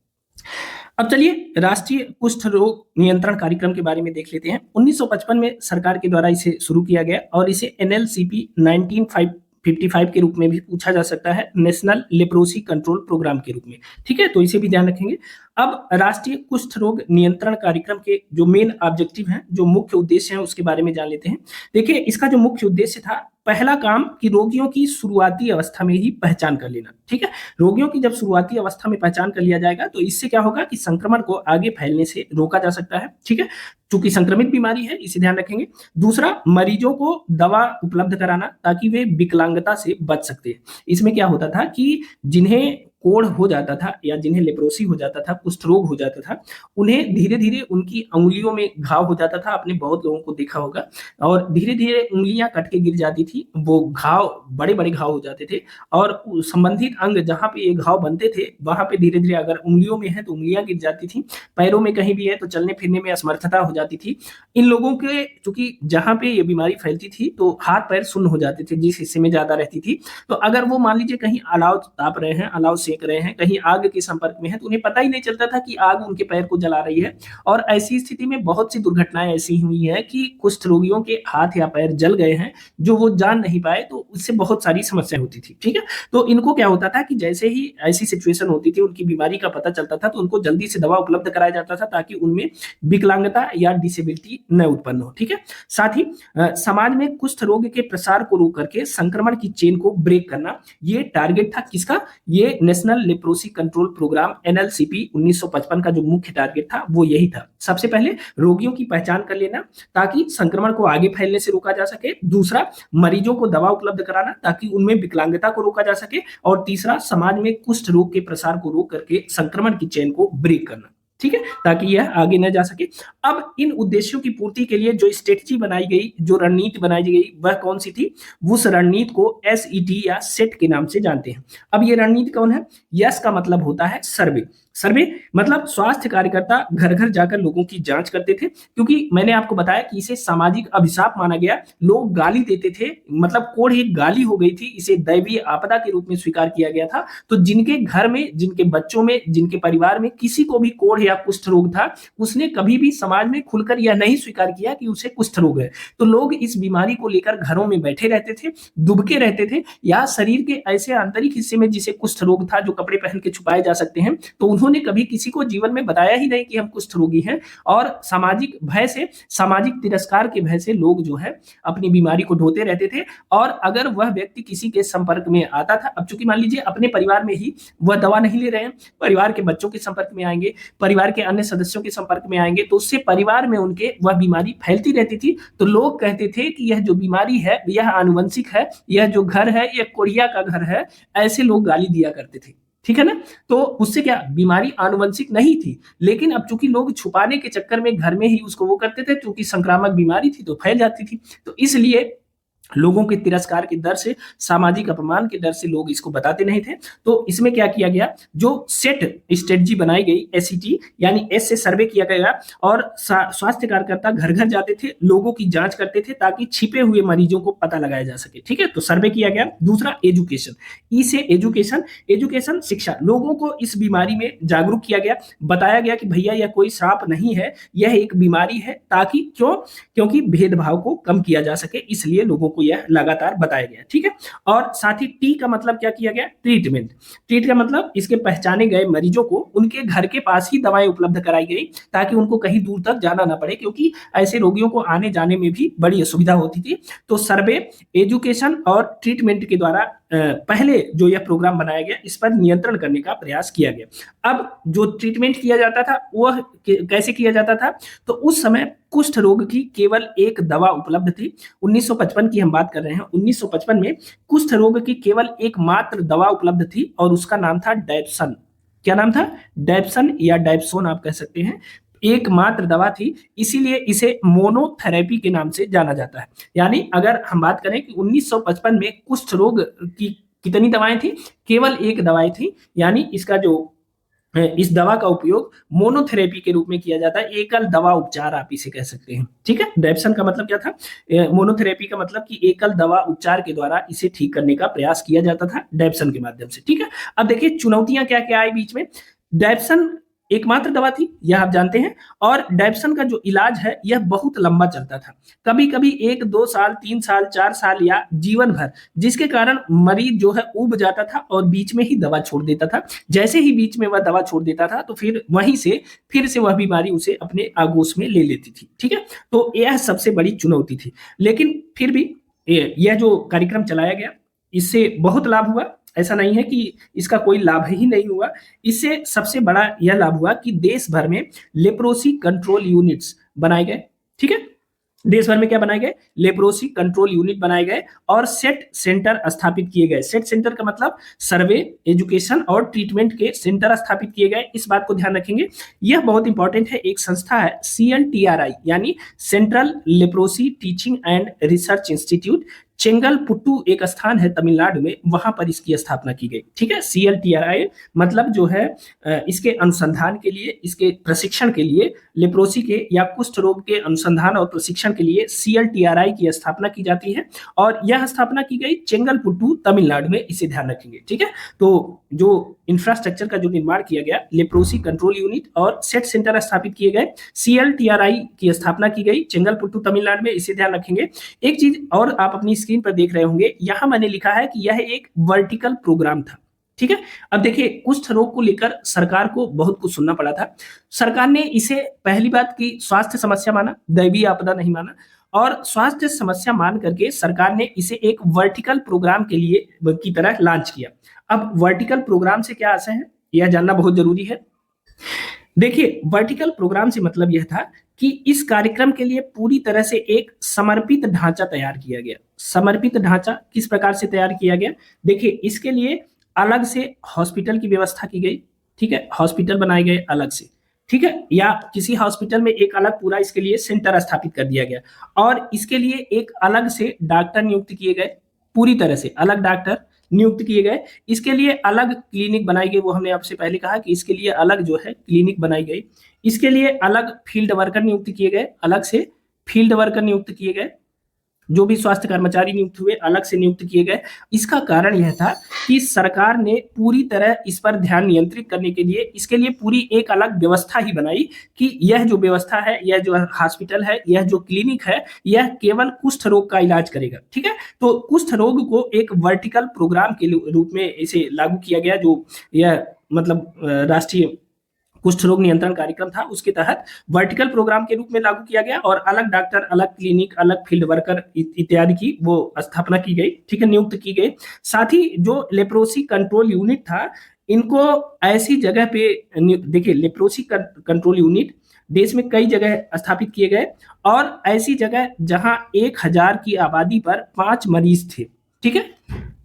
अब चलिए राष्ट्रीय कुष्ठ रोग नियंत्रण कार्यक्रम के बारे में देख लेते हैं। 1955 में सरकार के द्वारा इसे शुरू किया गया और इसे NLCP 1955 के रूप में भी पूछा जा सकता है, नेशनल लेप्रोसी कंट्रोल प्रोग्राम के रूप में, ठीक है, तो इसे भी ध्यान रखेंगे। अब राष्ट्रीय कुष्ठ रोग नियंत्रण कार्यक्रम के जो मेन ऑब्जेक्टिव हैं, जो मुख्य उद्देश्य हैं, उसके बारे में जान लेते हैं। देखिए, इसका जो मुख्य उद्देश्य था, पहला काम कि रोगियों की शुरुआती अवस्था में ही पहचान कर लेना, ठीक है। रोगियों की जब शुरुआती अवस्था में पहचान कर लिया जाएगा तो इससे क्या होगा कि संक्रमण को आगे फैलने से रोका जा सकता है, ठीक है, चूंकि संक्रमित बीमारी है, इसे ध्यान रखेंगे। दूसरा, मरीजों को दवा उपलब्ध कराना ताकि वे विकलांगता से बच सकते हैं। इसमें क्या होता था कि जिन्हें कोढ़ हो जाता था या जिन्हें लेप्रोसी हो जाता था, कुष्ठ रोग हो जाता था, उन्हें धीरे धीरे उनकी अंगुलियों में घाव हो जाता था, आपने बहुत लोगों को देखा होगा, और धीरे धीरे उंगलियां कट के गिर जाती थी, वो घाव बड़े बड़े घाव हो जाते थे, और संबंधित अंग जहां पे ये घाव बनते थे वहां पे धीरे धीरे, अगर उंगलियों में है तो उंगलियां गिर जाती थी, पैरों में कहीं भी है तो चलने फिरने में असमर्थता हो जाती थी। इन लोगों के चूंकि जहां पे ये बीमारी फैलती थी तो हाथ पैर सुन्न हो जाते थे, जिस हिस्से में ज्यादा रहती थी। तो अगर वो मान लीजिए कहीं अलाव ताप रहे हैं, अलाव सेक रहे हैं, कहीं आग के संपर्क में है, तो उन्हें पता ही नहीं चलता था कि आग उनके पैर को जला रही है। और ऐसी स्थिति में बहुत सी दुर्घटनाएं ऐसी हुई है कि कुष्ठ रोगियों के हाथ या पैर जल गए हैं जो वो जान नहीं पाए, तो उससे बहुत सारी समस्या होती थी, ठीक है। तो इनको क्या होता था कि जैसे ही ऐसी सिचुएशन होती थी, उनकी बीमारी का पता चलता था, तो उनको जल्दी से दवा उपलब्ध कराया जाता था ताकि उनमें विकलांगता या डिसेबिलिटी न उत्पन्न हो, ठीक है। साथ ही समाज में कुष्ठ रोग के प्रसार को रोक करके संक्रमण की चेन को ब्रेक करना, ये टारगेट था किसका? ये national leprosy control programme NLCP 1955 का जो मुख्य टारगेट था वो यही था। सबसे पहले रोगियों की पहचान कर लेना ताकि संक्रमण को आगे फैलने से रोका जा सके। दूसरा, मरीजों को दवा उपलब्ध कराना ताकि उनमें विकलांगता को रोका जा सके। और तीसरा, समाज में कुष्ठ रोग के प्रसार को रोक करके संक्रमण की चेन को ब्रेक करना, ठीक है, ताकि यह आगे न जा सके। अब इन उद्देश्यों की पूर्ति के लिए जो स्ट्रेटजी बनाई गई, जो रणनीति बनाई गई, वह कौन सी थी? उस रणनीति को SET या सेट के नाम से जानते हैं। अब ये रणनीति कौन है? यस का मतलब होता है सर्वे। सर्वे मतलब स्वास्थ्य कार्यकर्ता घर घर जाकर लोगों की जांच करते थे, क्योंकि मैंने आपको बताया कि इसे सामाजिक अभिशाप माना गया। लोग गाली देते थे, मतलब कोढ़ एक गाली हो गई थी, इसे दैवीय आपदा के रूप में स्वीकार किया गया था। तो जिनके घर में, जिनके बच्चों में, जिनके परिवार में किसी को भी कोढ़ या या कुष्ठ रोग था, उसने कभी भी समाज में खुलकर यह नहीं स्वीकार किया कि उसे कुष्ठ रोग है। तो लोग इस बीमारी को लेकर घरों में बैठे रहते थे, दुबके रहते थे, या शरीर के ऐसे आंतरिक हिस्से में जिसे कुष्ठ रोग था, जो कपड़े पहन के छुपाए जा सकते हैं, तो उन्होंने कभी किसी को जीवन में बताया ही नहीं कि हम कुष्ठ रोगी हैं। और सामाजिक भय से, सामाजिक तिरस्कार के भय से लोग जो है अपनी बीमारी को ढोते रहते थे। और अगर वह व्यक्ति किसी के संपर्क में आता था, अब चूंकि मान लीजिए अपने परिवार में ही वह दवा नहीं ले रहे हैं, परिवार के बच्चों के संपर्क में आएंगे, परिवार के अन्य सदस्यों के संपर्क में आएंगे, तो उससे परिवार में उनके वह बीमारी फैलती रहती थी। तो लोग कहते थे कि यह जो बीमारी है यह आनुवंशिक है, यह जो घर है यह कोरिया का घर है, ऐसे लोग गाली दिया करते थे। ठीक है ना। तो उससे क्या, बीमारी आनुवंशिक नहीं थी, लेकिन अब चूंकि लोग छुपाने के चक्कर में घर में ही उसको वो करते थे, क्योंकि संक्रामक बीमारी थी तो फैल जाती थी। तो इसलिए लोगों के तिरस्कार के डर से, सामाजिक अपमान के डर से लोग इसको बताते नहीं थे। तो इसमें क्या किया गया, जो सेट स्ट्रेटजी बनाई गई, एसईटी यानी एस से सर्वे किया गया, और स्वास्थ्य कार्यकर्ता घर घर जाते थे, लोगों की जांच करते थे, ताकि छिपे हुए मरीजों को पता लगाया जा सके। ठीक है, तो सर्वे किया गया। दूसरा एजुकेशन, ई से एजुकेशन, एजुकेशन शिक्षा, लोगों को इस बीमारी में जागरूक किया गया, बताया गया कि भैया यह कोई श्राप नहीं है, यह एक बीमारी है, ताकि क्योंकि भेदभाव को कम किया जा सके, इसलिए लोगों को यह लगातार बताया गया। ठीक है, और साथ ही टी का मतलब क्या किया गया, ट्रीटमेंट। ट्रीट का मतलब इसके पहचाने गए मरीजों को उनके घर के पास ही दवाएं उपलब्ध कराई गई, ताकि उनको कहीं दूर तक जाना ना पड़े, क्योंकि ऐसे रोगियों को आने जाने में भी बड़ी असुविधा होती थी। तो सर्वे, एजुकेशन और ट्रीटमेंट के द्वारा पहले जो यह प्रोग्राम बनाया गया, इस पर नियंत्रण करने का प्रयास किया गया। अब जो ट्रीटमेंट किया जाता था वह कैसे किया जाता था, तो उस समय कुष्ठ रोग की केवल एक दवा उपलब्ध थी। 1955 की हम बात कर रहे हैं। 1955 में कुष्ठ रोग की केवल एकमात्र दवा उपलब्ध थी, और उसका नाम था डैप्सन। क्या नाम था, डैप्सन या डैप्सोन आप कह सकते हैं। एकमात्र दवा थी, इसीलिए इसे मोनोथेरेपी के नाम से जाना जाता है। यानी अगर हम बात करें कि 1955 में कुष्ठ रोग की कितनी दवाएं थी, केवल एक दवाई थी। यानी इसका जो इस दवा का उपयोग मोनोथेरेपी के रूप में किया जाता है, एकल दवा उपचार आप इसे कह सकते हैं। ठीक है, डैप्सन का मतलब क्या था, मोनोथेरेपी का मतलब कि एकल दवा उपचार के द्वारा इसे ठीक करने का प्रयास किया जाता था डैप्सन के माध्यम से। ठीक है, अब देखिए चुनौतियां क्या क्या आई बीच में। डैप्सन एकमात्र दवा थी, यह आप जानते हैं, और डैप्सन का जो इलाज है यह बहुत लंबा चलता था, कभी कभी 1-2 साल, 3 साल, 4 साल या जीवन भर, जिसके कारण मरीज जो है ऊब जाता था और बीच में ही दवा छोड़ देता था। जैसे ही बीच में वह दवा छोड़ देता था, तो फिर वहीं से फिर से वह बीमारी उसे अपने आगोश में ले लेती थी। ठीक है, तो यह सबसे बड़ी चुनौती थी। लेकिन फिर भी यह जो कार्यक्रम चलाया गया, इससे बहुत लाभ हुआ, ऐसा नहीं है कि इसका कोई लाभ ही नहीं हुआ। इससे सबसे बड़ा यह लाभ हुआ कि देश भर में लेप्रोसी कंट्रोल यूनिट्स बनाए गए। ठीक है, देश भर में क्या बनाए गए, लेप्रोसी कंट्रोल यूनिट बनाए गए, और सेट सेंटर स्थापित किए गए। सेट सेंटर का मतलब सर्वे, एजुकेशन और ट्रीटमेंट के सेंटर स्थापित किए गए। इस बात को ध्यान रखेंगे, यह बहुत इंपॉर्टेंट है। एक संस्था है CLTRI यानी central leprosy teaching and research institute, Chengalpattu एक स्थान है तमिलनाडु में, वहां पर इसकी स्थापना की गई। ठीक है, CLTRI मतलब जो है इसके अनुसंधान के लिए, इसके प्रशिक्षण के लिए, लेप्रोसी के या कुष्ठ रोग के अनुसंधान और प्रशिक्षण के लिए CLTRI की स्थापना की जाती है, और यह स्थापना की गई चेंगलपुट्टू तमिलनाडु में, इसे ध्यान रखेंगे। ठीक है, तो जो इंफ्रास्ट्रक्चर का जो निर्माण किया गया, लेप्रोसी कंट्रोल यूनिट और सेट सेंटर स्थापित किए गए, CLTRI की स्थापना की गई चेंगलपुट्टू तमिलनाडु में, इसे ध्यान रखेंगे। एक चीज और आप अपनी स्क्रीन पर देख रहे होंगे, यहां मैंने लिखा है कि यह एक वर्टिकल प्रोग्राम था। ठीक है, अब देखिए कुष्ठ रोग को लेकर सरकार को बहुत कुछ सुनना पड़ा था। सरकार ने इसे पहली बात की स्वास्थ्य समस्या माना, दैवीय आपदा नहीं माना, और स्वास्थ्य समस्या मान करके सरकार ने इसे एक वर्टिकल प्रोग्राम के लिए की तरह लॉन्च किया। अब वर्टिकल प्रोग्राम से क्या आशय है, यह जानना बहुत जरूरी है। देखिए वर्टिकल प्रोग्राम से मतलब यह था कि इस कार्यक्रम के लिए पूरी तरह से एक समर्पित ढांचा तैयार किया गया। समर्पित ढांचा किस प्रकार से तैयार किया गया, देखिए इसके लिए अलग से हॉस्पिटल की व्यवस्था की गई। ठीक है, हॉस्पिटल बनाए गए अलग से। ठीक है, या किसी हॉस्पिटल में एक अलग पूरा इसके लिए सेंटर स्थापित कर दिया गया, और इसके लिए एक अलग से डॉक्टर नियुक्त किए गए, पूरी तरह से अलग डॉक्टर नियुक्त किए गए। इसके लिए अलग क्लिनिक बनाई गई, वो हमने आपसे पहले कहा कि इसके लिए अलग जो है क्लिनिक बनाई गई। इसके लिए अलग फील्ड वर्कर नियुक्त किए गए, अलग से फील्ड वर्कर नियुक्त किए गए, जो भी स्वास्थ्य कर्मचारी नियुक्त हुए अलग से नियुक्त किए गए। इसका कारण यह था कि सरकार ने पूरी तरह इस पर ध्यान नियंत्रित करने के लिए इसके लिए पूरी एक अलग व्यवस्था ही बनाई कि यह जो व्यवस्था है, यह जो हॉस्पिटल है, यह जो क्लिनिक है, यह केवल कुष्ठ रोग का इलाज करेगा। ठीक है, तो कुष्ठ रोग को एक वर्टिकल प्रोग्राम के रूप में इसे लागू किया गया, जो यह मतलब राष्ट्रीय कुष्ठ रोग नियंत्रण कार्यक्रम था, उसके तहत वर्टिकल प्रोग्राम के रूप में लागू किया गया और अलग डॉक्टर, अलग क्लिनिक, अलग फील्ड वर्कर इत्यादि की वो स्थापना की गई। ठीक है, नियुक्त की गई। साथ ही जो लेप्रोसी कंट्रोल यूनिट था, इनको ऐसी जगह पे देखिए, लेप्रोसी कंट्रोल यूनिट देश में कई जगह स्थापित किए गए और ऐसी जगह जहां 1000 की आबादी पर 5 मरीज थे। ठीक है,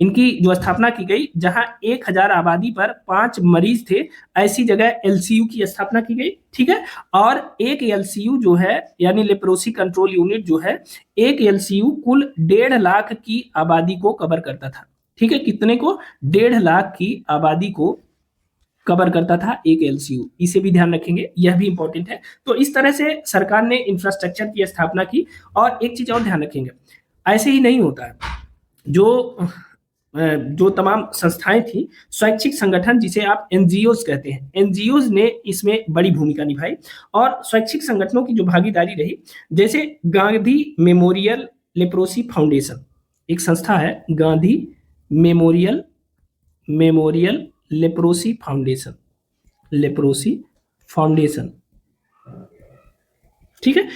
इनकी जो स्थापना की गई जहां 1000 आबादी पर 5 मरीज थे, ऐसी जगह एलसीयू की स्थापना की गई। ठीक है, और एक एलसीयू जो है यानी लेप्रोसी कंट्रोल यूनिट जो है, एक एलसीयू कुल 1.5 लाख की आबादी को कवर करता था। ठीक है, कितने को? 1.5 लाख की आबादी को कवर करता था एक एलसीयू। इसे भी ध्यान रखेंगे, यह भी इंपॉर्टेंट है। तो इस तरह से सरकार ने इंफ्रास्ट्रक्चर की स्थापना की। और एक चीज और ध्यान रखेंगे, ऐसे ही नहीं होता है। जो तमाम संस्थाएं थी, स्वैच्छिक संगठन जिसे आप एनजीओज कहते हैं, एनजीओज ने इसमें बड़ी भूमिका निभाई और स्वैच्छिक संगठनों की जो भागीदारी रही, जैसे गांधी मेमोरियल लेप्रोसी फाउंडेशन, एक संस्था है गांधी मेमोरियल लेप्रोसी फाउंडेशन। ठीक है,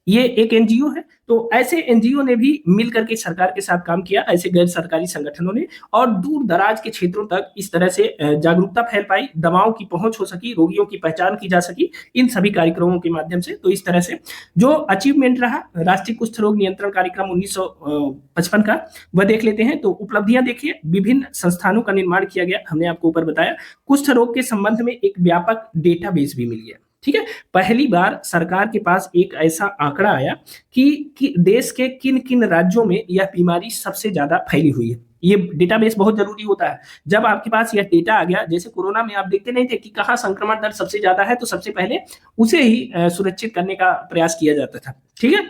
ये एक एनजीओ है। तो ऐसे एनजीओ ने भी मिलकर के सरकार के साथ काम किया, ऐसे गैर सरकारी संगठनों ने, और दूर दराज के क्षेत्रों तक इस तरह से जागरूकता फैल पाई, दवाओं की पहुंच हो सकी, रोगियों की पहचान की जा सकी इन सभी कार्यक्रमों के माध्यम से। तो इस तरह से जो अचीवमेंट रहा राष्ट्रीय कुष्ठ रोग नियंत्रण कार्यक्रम 1955 का, वह देख लेते हैं। तो उपलब्धियां देखिए, विभिन्न संस्थानों का निर्माण किया गया, हमने आपको ऊपर बताया। कुष्ठ रोग के संबंध में एक व्यापक डेटाबेस भी मिल गया। ठीक है, पहली बार सरकार के पास एक ऐसा आंकड़ा आया कि देश के किन किन राज्यों में यह बीमारी सबसे ज्यादा फैली हुई है। ये डेटाबेस बहुत जरूरी होता है। जब आपके पास यह डेटा आ गया, जैसे कोरोना में आप देखते नहीं थे कि कहाँ संक्रमण दर सबसे ज्यादा है, तो सबसे पहले उसे ही सुरक्षित करने का प्रयास किया जाता था। ठीक है,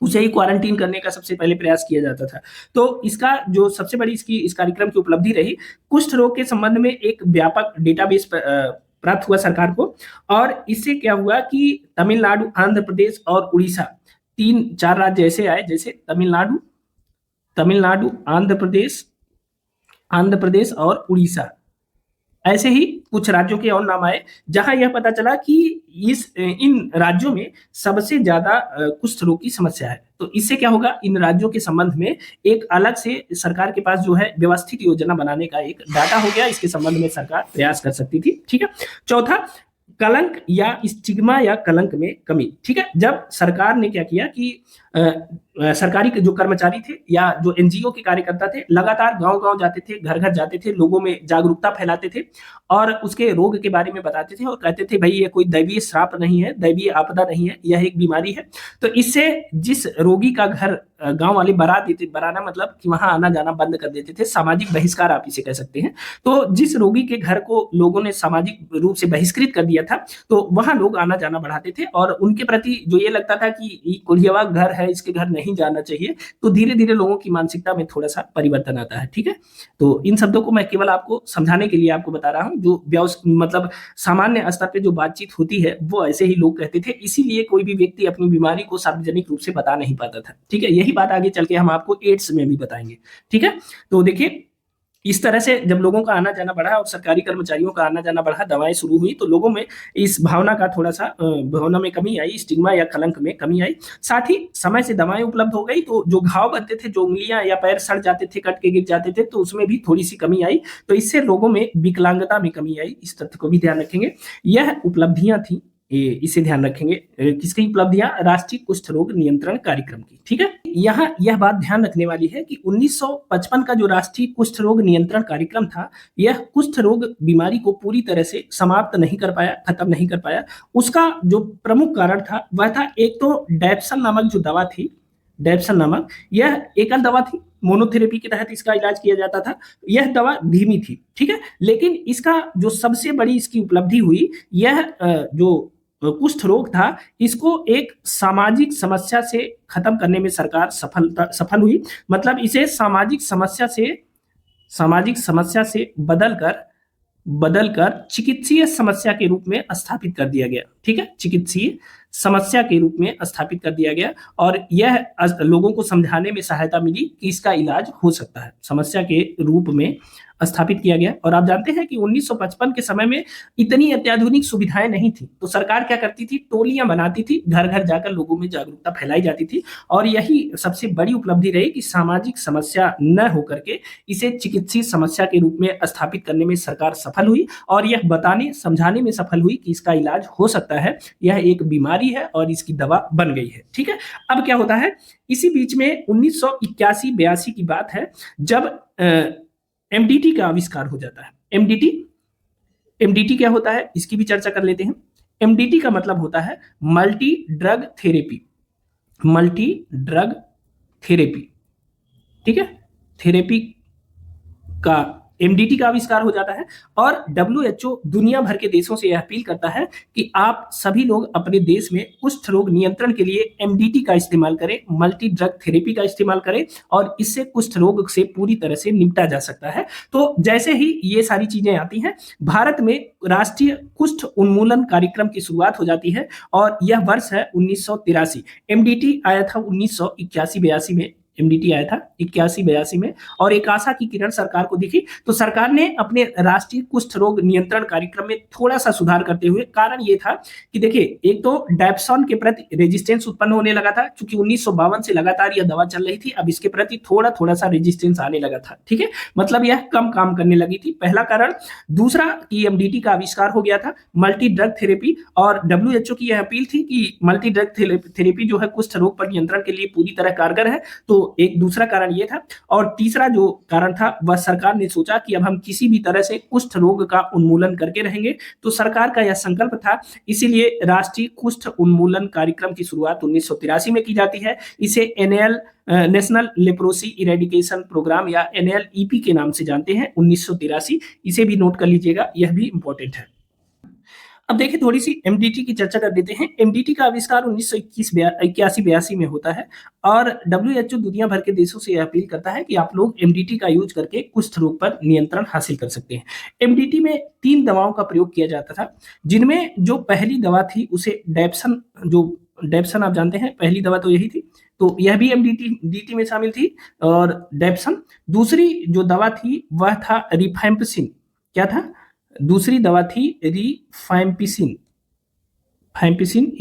उसे ही क्वारंटीन करने का सबसे पहले प्रयास किया जाता था। तो इसका जो सबसे बड़ी इस कार्यक्रम की उपलब्धि रही, कुष्ठ रोग के संबंध में एक व्यापक डेटाबेस प्राप्त हुआ सरकार को। और इससे क्या हुआ कि तमिलनाडु, आंध्र प्रदेश और उड़ीसा, 3-4 राज्य ऐसे आए, जैसे तमिलनाडु, आंध्र प्रदेश और उड़ीसा। ऐसे ही कुछ राज्यों के और नाम आए, जहां यह पता चला कि इन राज्यों में सबसे ज्यादा कुष्ठ रोग की समस्या है। तो इससे क्या होगा, इन राज्यों के संबंध में एक अलग से सरकार के पास जो है व्यवस्थित योजना बनाने का एक डाटा हो गया। इसके संबंध में सरकार प्रयास कर सकती थी। ठीक है, चौथा, कलंक या स्टिग्मा या कलंक में कमी। ठीक है, जब सरकार ने क्या किया कि सरकारी के जो कर्मचारी थे या जो एनजीओ के कार्यकर्ता थे, लगातार गांव-गांव जाते थे, घर-घर जाते थे, लोगों में जागरूकता फैलाते थे और उसके रोग के बारे में बताते थे और कहते थे भाई ये कोई दैवीय श्राप नहीं है, दैवीय आपदा नहीं है, यह एक बीमारी है। तो इससे जिस रोगी का घर गांव वाले बराना मतलब कि वहां आना जाना बंद कर देते थे, सामाजिक बहिष्कार आप इसे कह सकते हैं। तो जिस रोगी के घर को लोगों ने सामाजिक रूप से बहिष्कृत कर दिया था, तो वहां लोग आना जाना बढ़ाते थे और उनके प्रति जो ये लगता था कि कुलियवा घर है, इसके घर नहीं जाना चाहिए, तो धीरे धीरे लोगों की मानसिकता में थोड़ा सा परिवर्तन आता है। ठीक है, तो इन शब्दों को मैं केवल आपको समझाने के लिए आपको बता रहा हूं। जो मतलब सामान्य स्तर पे जो बातचीत होती है वो ऐसे ही लोग कहते थे, इसीलिए कोई भी व्यक्ति अपनी बीमारी को सार्वजनिक रूप से बता नहीं पाता था। ठीक है, यही बात आगे चल के हम आपको एड्स में भी बताएंगे। ठीक है, तो देखिए इस तरह से जब लोगों का आना जाना बढ़ा और सरकारी कर्मचारियों का आना जाना बढ़ा, दवाएं शुरू हुई, तो लोगों में इस भावना का थोड़ा सा भावना में कमी आई, स्टिग्मा या कलंक में कमी आई। साथ ही समय से दवाएं उपलब्ध हो गई, तो जो घाव बनते थे, जो उंगलियां या पैर सड़ जाते थे, कट के गिर जाते थे, तो उसमें भी थोड़ी सी कमी आई। तो इससे लोगों में विकलांगता में कमी आई। इस तथ्य को भी ध्यान रखेंगे। यह उपलब्धियां थी, इसे ध्यान रखेंगे। किसकी उपलब्धियां? राष्ट्रीय कुष्ठ रोग नियंत्रण कार्यक्रम की। ठीक है, यहाँ यह बात ध्यान रखने वाली है कि 1955 का जो राष्ट्रीय कुष्ठ रोग नियंत्रण कार्यक्रम था, यह कुष्ठ रोग बीमारी को पूरी तरह से समाप्त नहीं कर पाया, खत्म नहीं कर पाया। उसका जो प्रमुख कारण था वह था, एक तो डैप्सन नामक जो दवा थी, डैप्सन नामक, यह एकल दवा थी, मोनोथेरेपी के तहत इसका इलाज किया जाता था। यह दवा धीमी थी। ठीक है, लेकिन इसका जो सबसे बड़ी इसकी उपलब्धि हुई, यह जो कुष्ठ रोग था, इसको एक सामाजिक समस्या से खत्म करने में सरकार सफल हुई। मतलब इसे सामाजिक समस्या से बदलकर चिकित्सीय समस्या के रूप में स्थापित कर दिया गया। ठीक है, चिकित्सीय समस्या के रूप में स्थापित कर दिया गया, और यह लोगों को समझाने में सहायता मिली कि इसका इलाज हो सकता है, समस्या के रूप में स्थापित किया गया। और आप जानते हैं कि 1955 के समय में इतनी अत्याधुनिक सुविधाएं नहीं थी, तो सरकार क्या करती थी, टोलियां बनाती थी, घर घर जाकर लोगों में जागरूकता फैलाई जाती थी, और यही सबसे बड़ी उपलब्धि रही कि सामाजिक समस्या न होकर के इसे चिकित्सीय समस्या के रूप में स्थापित करने में सरकार सफल हुई, और यह बताने समझाने में सफल हुई कि इसका इलाज हो सकता है, यह एक बीमारी है और इसकी दवा बन गई है। ठीक है, अब क्या होता है, इसी बीच में 1981-82 की बात है, जब एमडीटी का आविष्कार हो जाता है। एमडीटी क्या होता है, इसकी भी चर्चा कर लेते हैं। एमडीटी का मतलब होता है multi drug therapy. Multi drug therapy, ठीक है, थेरेपी का एमडीटी का आविष्कार हो जाता है, और डब्ल्यूएचओ दुनिया भर के देशों से यह अपील करता है कि आप सभी लोग अपने देश में कुष्ठ रोग नियंत्रण के लिए एमडीटी का इस्तेमाल करें, मल्टी ड्रग थेरेपी का इस्तेमाल करें, और इससे कुष्ठ रोग से पूरी तरह से निपटा जा सकता है। तो जैसे ही ये सारी चीजें आती हैं, भारत में राष्ट्रीय कुष्ठ उन्मूलन कार्यक्रम की शुरुआत हो जाती है, और यह वर्ष है 1983। एमडीटी आया था 1981-82 में, एमडीटी आया था 81-82 में, और एक आशा की किरण सरकार को दिखी, तो सरकार ने अपने राष्ट्रीय कुष्ठ रोग नियंत्रण कार्यक्रम में थोड़ा सा सुधार करते हुए, कारण ये था कि देखिए, एक तो डैप्सोन के प्रति रेजिस्टेंस उत्पन्न होने लगा था, क्योंकि 1952 से लगातार यह दवा चल रही थी, अब इसके प्रति थोड़ा थोड़ा सा रेजिस्टेंस आने लगा था। ठीक है, मतलब यह कम काम करने लगी थी, पहला कारण। दूसरा कि एमडीटी का आविष्कार हो गया था, मल्टी ड्रग थेरेपी, और डब्ल्यूएचओ की यह अपील थी कि मल्टी ड्रग थेरेपी जो है कुष्ठ रोग पर नियंत्रण के लिए पूरी तरह कारगर है। तो एक दूसरा कारण ये था, और तीसरा जो कारण था वह सरकार ने सोचा कि अब हम किसी भी तरह से कुष्ठ रोग का उन्मूलन करके रहेंगे, तो सरकार का यह संकल्प था, इसीलिए राष्ट्रीय कुष्ठ उन्मूलन कार्यक्रम की शुरुआत 1983 में की जाती है। इसे नेशनल लेप्रोसी इरेडिकेशन प्रोग्राम या एनएलईपी के नाम से जानते हैं, 1983, इसे भी नोट कर लीजिएगा, यह भी इंपॉर्टेंट है। अब देखिए, थोड़ी सी एमडीटी की चर्चा कर देते हैं। एमडीटी का आविष्कार 1981-82 में होता है, और डब्ल्यूएचओ दुनिया भर के देशों से यह अपील करता है कि आप लोग एमडीटी का यूज करके कुष्ठ रोग पर नियंत्रण हासिल कर सकते हैं। एमडीटी में 3 दवाओं का प्रयोग किया जाता था, जिनमें जो पहली दवा थी उसे डेप्सन आप जानते हैं, पहली दवा तो यही थी, तो यह भी एमडीटी में शामिल थी, और डेप्सन। दूसरी जो दवा थी वह था रिफैम्पिसिन। क्या था? दूसरी दवा थी रिफैम्पिसिन,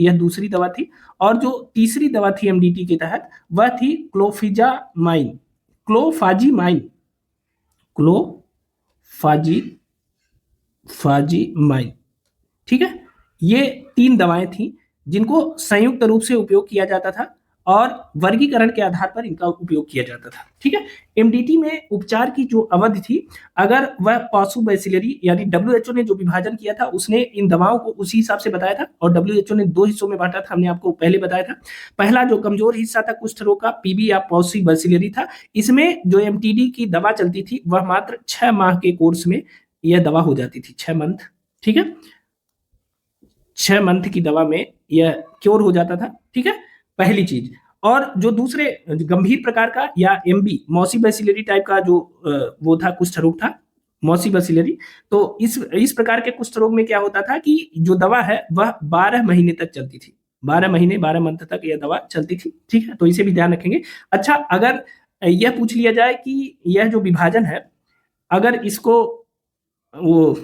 यह दूसरी दवा थी, और जो तीसरी दवा थी एमडीटी के तहत वह थी क्लोफाजीमाइन। ठीक है, ये 3 दवाएं थी जिनको संयुक्त रूप से उपयोग किया जाता था, और वर्गीकरण के आधार पर इनका उपयोग किया जाता था। ठीक है, एमडीटी में उपचार की जो अवधि थी, अगर वह पॉसुबैसिलरी, यानी डब्ल्यूएचओ ने जो विभाजन किया था उसने इन दवाओं को उसी हिसाब से बताया था, और डब्ल्यूएचओ ने 2 हिस्सों में बांटा था, हमने आपको पहले बताया था। पहला जो कमजोर हिस्सा था कुष्ठ रोग का, पीबी या पॉसुबैसिलरी था, इसमें जो एमटीडी की दवा चलती थी वह मात्र 6 माह के कोर्स में यह दवा हो जाती थी, 6 मंथ। ठीक है, 6 मंथ की दवा में यह क्योर हो जाता था। ठीक है, पहली चीज। और जो दूसरे गंभीर प्रकार का या एमबी, मॉसिबैसिलरी टाइप का जो वो था, कुष्ठ रोग था, मॉसिबैसिलरी, तो इस प्रकार के कुष्ठ रोग में क्या होता था कि जो दवा है वह 12 महीने तक चलती थी, 12 मंथ तक यह दवा चलती थी। ठीक है, तो इसे भी ध्यान रखेंगे। अच्छा, अगर यह पूछ लिया जाए कि यह जो विभाजन है, अगर इसको वो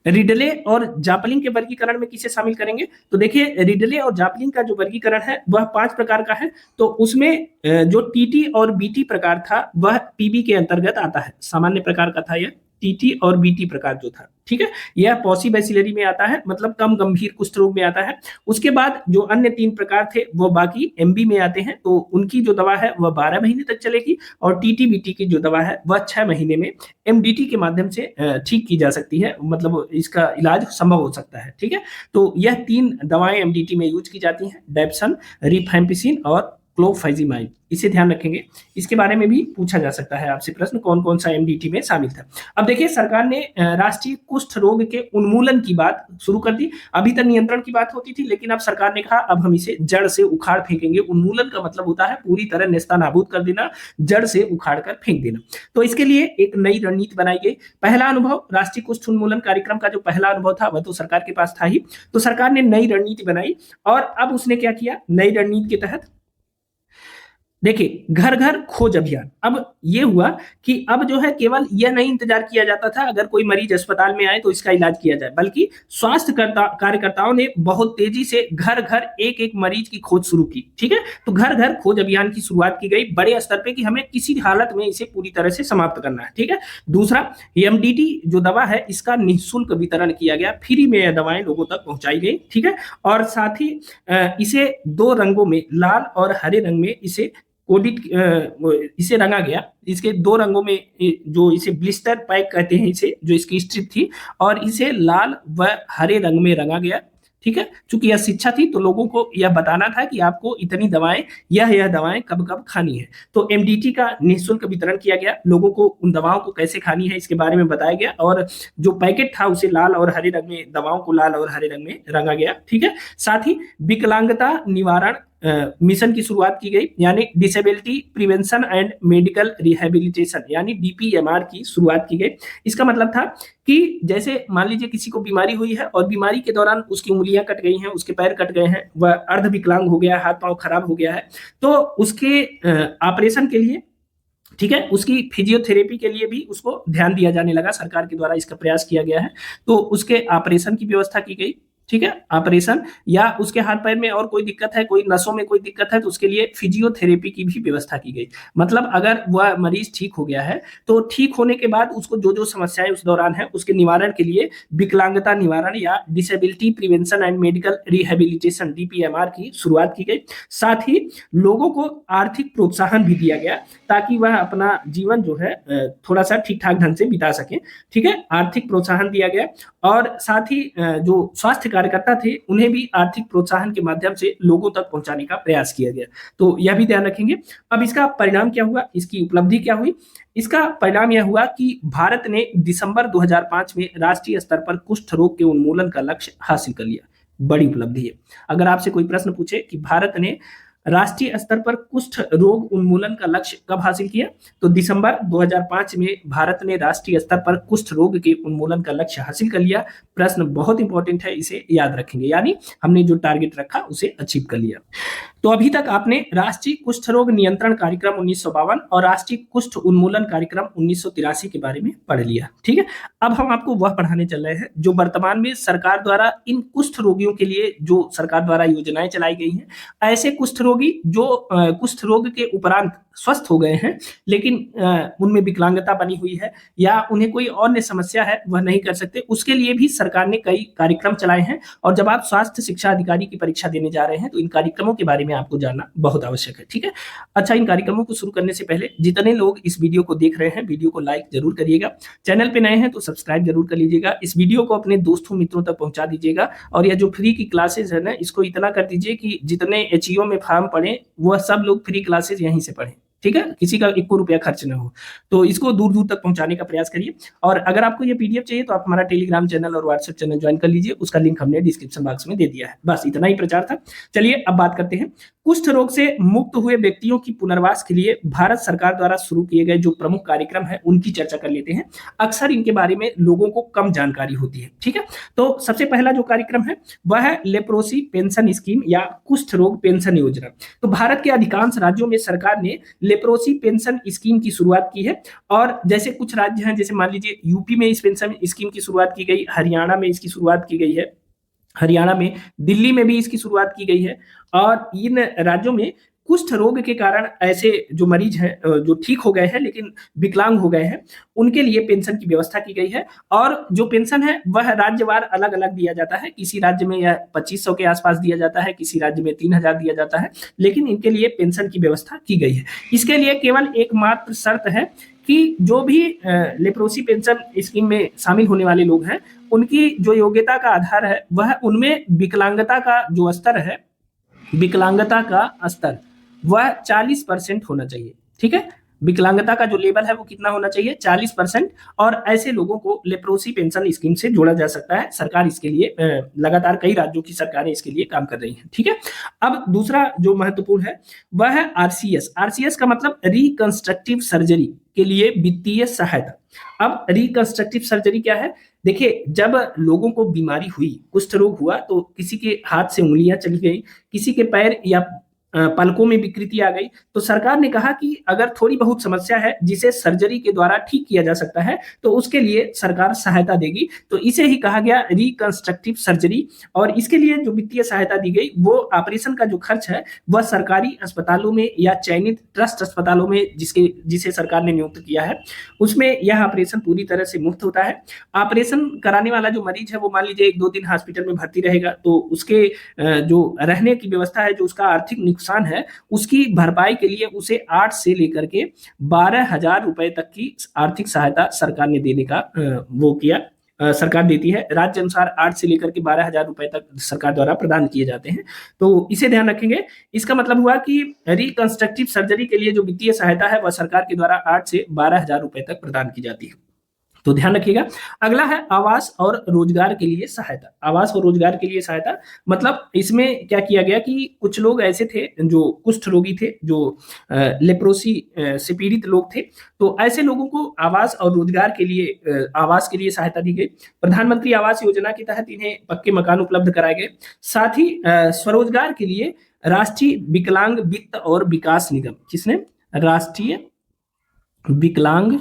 रिडले और जापलिंग के वर्गीकरण में किसे शामिल करेंगे, तो देखिए, रिडले और जापलिंग का जो वर्गीकरण है वह 5 प्रकार का है। तो उसमें जो टीटी और बीटी प्रकार था वह पीबी के अंतर्गत आता है, सामान्य प्रकार का था यह, टीटी और बीटी प्रकार जो था। ठीक है, यह पॉसिबैसिलरी में आता है, मतलब कम गंभीर कुष्ठ रोग में आता है। उसके बाद जो अन्य 3 प्रकार थे वो बाकी एमबी में आते हैं, तो उनकी जो दवा है वह 12 महीने तक चलेगी, और टीटी बीटी की जो दवा है वह 6 महीने में एमडीटी के माध्यम से ठीक की जा सकती है, मतलब इसका इलाज संभव हो सकता है। ठीक है, तो यह 3 दवाएं एमडीटी में यूज की जाती हैं, डेप्सन, रिफैम्पिसिन और क्लोफेजिमाइब, इसे ध्यान रखेंगे। इसके बारे में भी पूछा जा सकता है आपसे प्रश्न, कौन कौन सा एमडीटी में शामिल था। अब देखिए, सरकार ने राष्ट्रीय कुष्ठ रोग के उन्मूलन की बात शुरू कर दी। अभी तक नियंत्रण की बात होती थी, लेकिन अब सरकार ने कहा अब हम इसे जड़ से उखाड़ फेंकेंगे। उन्मूलन का मतलब होता है पूरी तरह नेस्तनाबूद कर देना, जड़ से उखाड़ कर फेंक देना। तो इसके लिए एक नई रणनीति बनाई गई। पहला अनुभव, राष्ट्रीय कुष्ठ उन्मूलन कार्यक्रम का जो पहला अनुभव था वह तो सरकार के पास था ही, तो सरकार ने नई रणनीति बनाई। और अब उसने क्या किया, नई रणनीति के तहत देखिए, घर घर खोज अभियान। अब ये हुआ कि अब जो है केवल यह नहीं इंतजार किया जाता था अगर कोई मरीज अस्पताल में आए तो इसका इलाज किया जाए, बल्कि स्वास्थ्य कार्यकर्ताओं ने बहुत तेजी से घर घर एक एक मरीज की खोज शुरू की। ठीक है, तो घर घर खोज अभियान की शुरुआत की गई बड़े स्तर पे कि हमें किसी हालत में इसे पूरी तरह से समाप्त करना है। ठीक है, दूसरा, एमडीटी जो दवा है इसका निःशुल्क वितरण किया गया, फ्री में यह दवाएं लोगों तक पहुंचाई गई। ठीक है, और साथ ही इसे 2 रंगों में, लाल और हरे रंग में इसे कोडिट इसे रंगा गया। इसके 2 रंगों में, जो इसे ब्लिस्टर पैक कहते हैं इसे, जो इसकी स्ट्रिप थी, और इसे लाल व हरे रंग में रंगा गया। ठीक है, चूंकि यह शिक्षा थी तो लोगों को यह बताना था कि आपको इतनी दवाएं, यह दवाएं कब कब खानी है। तो एमडीटी का निःशुल्क वितरण किया गया, लोगों को उन दवाओं को कैसे खानी है इसके बारे में बताया गया, और जो पैकेट था उसे लाल और हरे रंग में, दवाओं को लाल और हरे रंग में रंगा गया। ठीक है, साथ ही विकलांगता निवारण मिशन की शुरुआत की गई, यानी disability prevention and medical rehabilitation, यानी डीपीएमआर की शुरुआत की गई। इसका मतलब था कि जैसे मान लीजिए किसी को बीमारी हुई है और बीमारी के दौरान उसकी उंगलियां कट गई हैं, उसके पैर कट गए हैं, वह अर्ध विकलांग हो गया है, हाथ पांव खराब हो गया है, तो उसके ऑपरेशन के लिए, ठीक है, उसकी फिजियोथेरेपी के लिए भी उसको ध्यान दिया जाने लगा। सरकार के द्वारा इसका प्रयास किया गया है, तो उसके ऑपरेशन की व्यवस्था की गई। ठीक है, ऑपरेशन, या उसके हाथ पैर में और कोई दिक्कत है, कोई नसों में कोई दिक्कत है, तो उसके लिए फिजियोथेरेपी की भी व्यवस्था की गई। मतलब अगर वह मरीज ठीक हो गया है तो ठीक होने के बाद उसको जो जो समस्याएं उस दौरान है उसके निवारण के लिए विकलांगता निवारण या disability prevention and medical rehabilitation, DPMR की शुरुआत की गई। साथ ही लोगों को आर्थिक प्रोत्साहन भी दिया गया ताकि वह अपना जीवन जो है थोड़ा सा ठीक ठाक ढंग से बिता सके। ठीक है, आर्थिक प्रोत्साहन दिया गया, और साथ ही जो स्वास्थ्य कार्यकर्ता थे उन्हें भी आर्थिक प्रोत्साहन के माध्यम से लोगों तक पहुंचाने का प्रयास किया गया। तो यह भी ध्यान रखेंगे। अब इसका परिणाम क्या हुआ, इसकी उपलब्धि क्या हुई? इसका परिणाम यह हुआ कि भारत ने दिसंबर 2005 में राष्ट्रीय स्तर पर कुष्ठ रोग के उन्मूलन का लक्ष्य हासिल कर लिया। बड़ी उपलब्धि है। अगर आपसे कोई प्रश्न पूछे कि भारत ने राष्ट्रीय स्तर पर कुष्ठ रोग उन्मूलन का लक्ष्य कब हासिल किया, तो दिसंबर 2005 में भारत ने राष्ट्रीय स्तर पर कुष्ठ रोग के उन्मूलन का लक्ष्य हासिल कर लिया। प्रश्न बहुत इंपॉर्टेंट है, इसे याद रखेंगे, यानी हमने जो टारगेट रखा उसे अचीव कर लिया। तो अभी तक आपने राष्ट्रीय कुष्ठ रोग नियंत्रण कार्यक्रम 1952 और राष्ट्रीय कुष्ठ उन्मूलन कार्यक्रम 1983 के बारे में पढ़ लिया। ठीक है, अब हम आपको वह पढ़ाने चल रहे हैं जो वर्तमान में सरकार द्वारा इन कुष्ठ रोगियों के लिए जो सरकार द्वारा योजनाएं चलाई गई हैं। ऐसे कुष्ठ रोगी जो कुष्ठ रोग के उपरांत स्वस्थ हो गए हैं, लेकिन उनमें विकलांगता बनी हुई है या उन्हें कोई अन्य समस्या है, वह नहीं कर सकते, उसके लिए भी सरकार ने कई कार्यक्रम चलाए हैं। और जब आप स्वास्थ्य शिक्षा अधिकारी की परीक्षा देने जा रहे हैं तो इन कार्यक्रमों के बारे में आपको जानना बहुत आवश्यक है। ठीक है, अच्छा, इन कार्यक्रमों को शुरू करने से पहले जितने लोग इस वीडियो को देख रहे हैं, वीडियो को लाइक जरूर करिएगा, चैनल पे नए हैं तो सब्सक्राइब जरूर कर लीजिएगा, इस वीडियो को अपने दोस्तों मित्रों तक पहुंचा दीजिएगा, और यह जो फ्री की क्लासेज है ना, इसको इतना कर दीजिए कि जितने एचईओ में फॉर्म पढ़े वह सब लोग फ्री क्लासेज यहीं से पढ़ें। ठीक है, किसी का 1 रुपया खर्च ना हो, तो इसको दूर दूर तक पहुंचाने का प्रयास करिए। और अगर आपको ये पीडीएफ चाहिए तो आप हमारा टेलीग्राम चैनल और व्हाट्सएप चैनल ज्वाइन कर लीजिए, उसका लिंक हमने डिस्क्रिप्शन बॉक्स में दे दिया है। बस इतना ही प्रचार था। चलिए अब बात करते हैं कुष्ठ रोग से मुक्त हुए व्यक्तियों की पुनर्वास के लिए भारत सरकार द्वारा शुरू किए गए जो प्रमुख कार्यक्रम है उनकी चर्चा कर लेते हैं। अक्सर इनके बारे में लोगों को कम जानकारी होती है। ठीक है, तो सबसे पहला जो कार्यक्रम है वह है लेप्रोसी पेंशन स्कीम या कुष्ठ रोग पेंशन योजना। तो भारत के अधिकांश राज्यों में सरकार ने लेप्रोसी पेंशन स्कीम की शुरुआत की है, और जैसे कुछ राज्य हैं, जैसे मान लीजिए यूपी में इस पेंशन स्कीम की शुरुआत की गई, हरियाणा में इसकी शुरुआत की गई है, हरियाणा में, दिल्ली में भी इसकी शुरुआत की गई है। और इन राज्यों में कुष्ठ रोग के कारण ऐसे जो मरीज हैं जो ठीक हो गए हैं लेकिन विकलांग हो गए हैं, उनके लिए पेंशन की व्यवस्था की गई है। और जो पेंशन है वह राज्यवार अलग अलग दिया जाता है। किसी राज्य में यह 2500 के आसपास दिया जाता है, किसी राज्य में 3000 दिया जाता है, लेकिन इनके लिए पेंशन की व्यवस्था की गई है। इसके लिए केवल एकमात्र शर्त है कि जो भी लेप्रोसी पेंशन स्कीम में शामिल होने वाले लोग हैं, उनकी जो योग्यता का आधार है वह उनमें विकलांगता का जो स्तर है, विकलांगता का स्तर वह 40% होना चाहिए। ठीक है, विकलांगता का जो लेवल है वो कितना होना चाहिए, 40%। और ऐसे लोगों को लेप्रोसी पेंशन स्कीम से जोड़ा जा सकता है। सरकार इसके लिए लगातार कई राज्यों की सरकारें इसके लिए काम कर रही हैं। ठीक है, अब दूसरा जो महत्वपूर्ण है वह है आरसीएस। आरसीएस का मतलब रिकंस्ट्रक्टिव सर्जरी के लिए वित्तीय सहायता। अब रिकंस्ट्रक्टिव सर्जरी क्या है, देखिए जब लोगों को बीमारी हुई, कुष्ठ रोग हुआ, तो किसी के हाथ से उंगलियां चली गई, किसी के पैर या पलकों में विकृति आ गई, तो सरकार ने कहा कि अगर थोड़ी बहुत समस्या है जिसे सर्जरी के द्वारा ठीक किया जा सकता है तो उसके लिए सरकार सहायता देगी। तो इसे ही कहा गया रिकंस्ट्रक्टिव सर्जरी। और इसके लिए जो वित्तीय सहायता दी गई वो ऑपरेशन का जो खर्च है वह सरकारी अस्पतालों में या चयनित ट्रस्ट अस्पतालों में जिसे सरकार ने नियुक्त किया है उसमें यह ऑपरेशन पूरी तरह से मुफ्त होता है। ऑपरेशन कराने वाला जो मरीज है वो मान लीजिए 1-2 दिन हॉस्पिटल में भर्ती रहेगा, तो उसके जो रहने की व्यवस्था है, जो उसका आर्थिक नुकसान है, उसकी भरपाई के लिए उसे 8 से लेकर के 12,000 रुपए तक की आर्थिक सहायता सरकार ने देने का वो किया। सरकार देती है, राज्य अनुसार 8 से लेकर के 12,000 रुपए तक सरकार द्वारा प्रदान किए जाते हैं। तो इसे ध्यान रखेंगे। इसका मतलब हुआ कि रिकंस्ट्रक्टिव सर्जरी के लिए जो वित्तीय सहायता है वह सरकार के द्वारा 8 से 12,000 रुपए तक प्रदान की जाती है। तो ध्यान रखिएगा। अगला है आवास और रोजगार के लिए सहायता। आवास और रोजगार के लिए सहायता मतलब इसमें क्या किया गया कि कुछ लोग ऐसे थे जो कुष्ठ रोगी थे, जो लेप्रोसी से पीड़ित लोग थे, तो ऐसे लोगों को आवास और रोजगार के लिए आवास के लिए सहायता दी गई। प्रधानमंत्री आवास योजना के तहत इन्हें पक्के मकान उपलब्ध कराए गए। साथ ही स्वरोजगार के लिए राष्ट्रीय विकलांग वित्त और विकास निगम, किसने, राष्ट्रीय विकलांग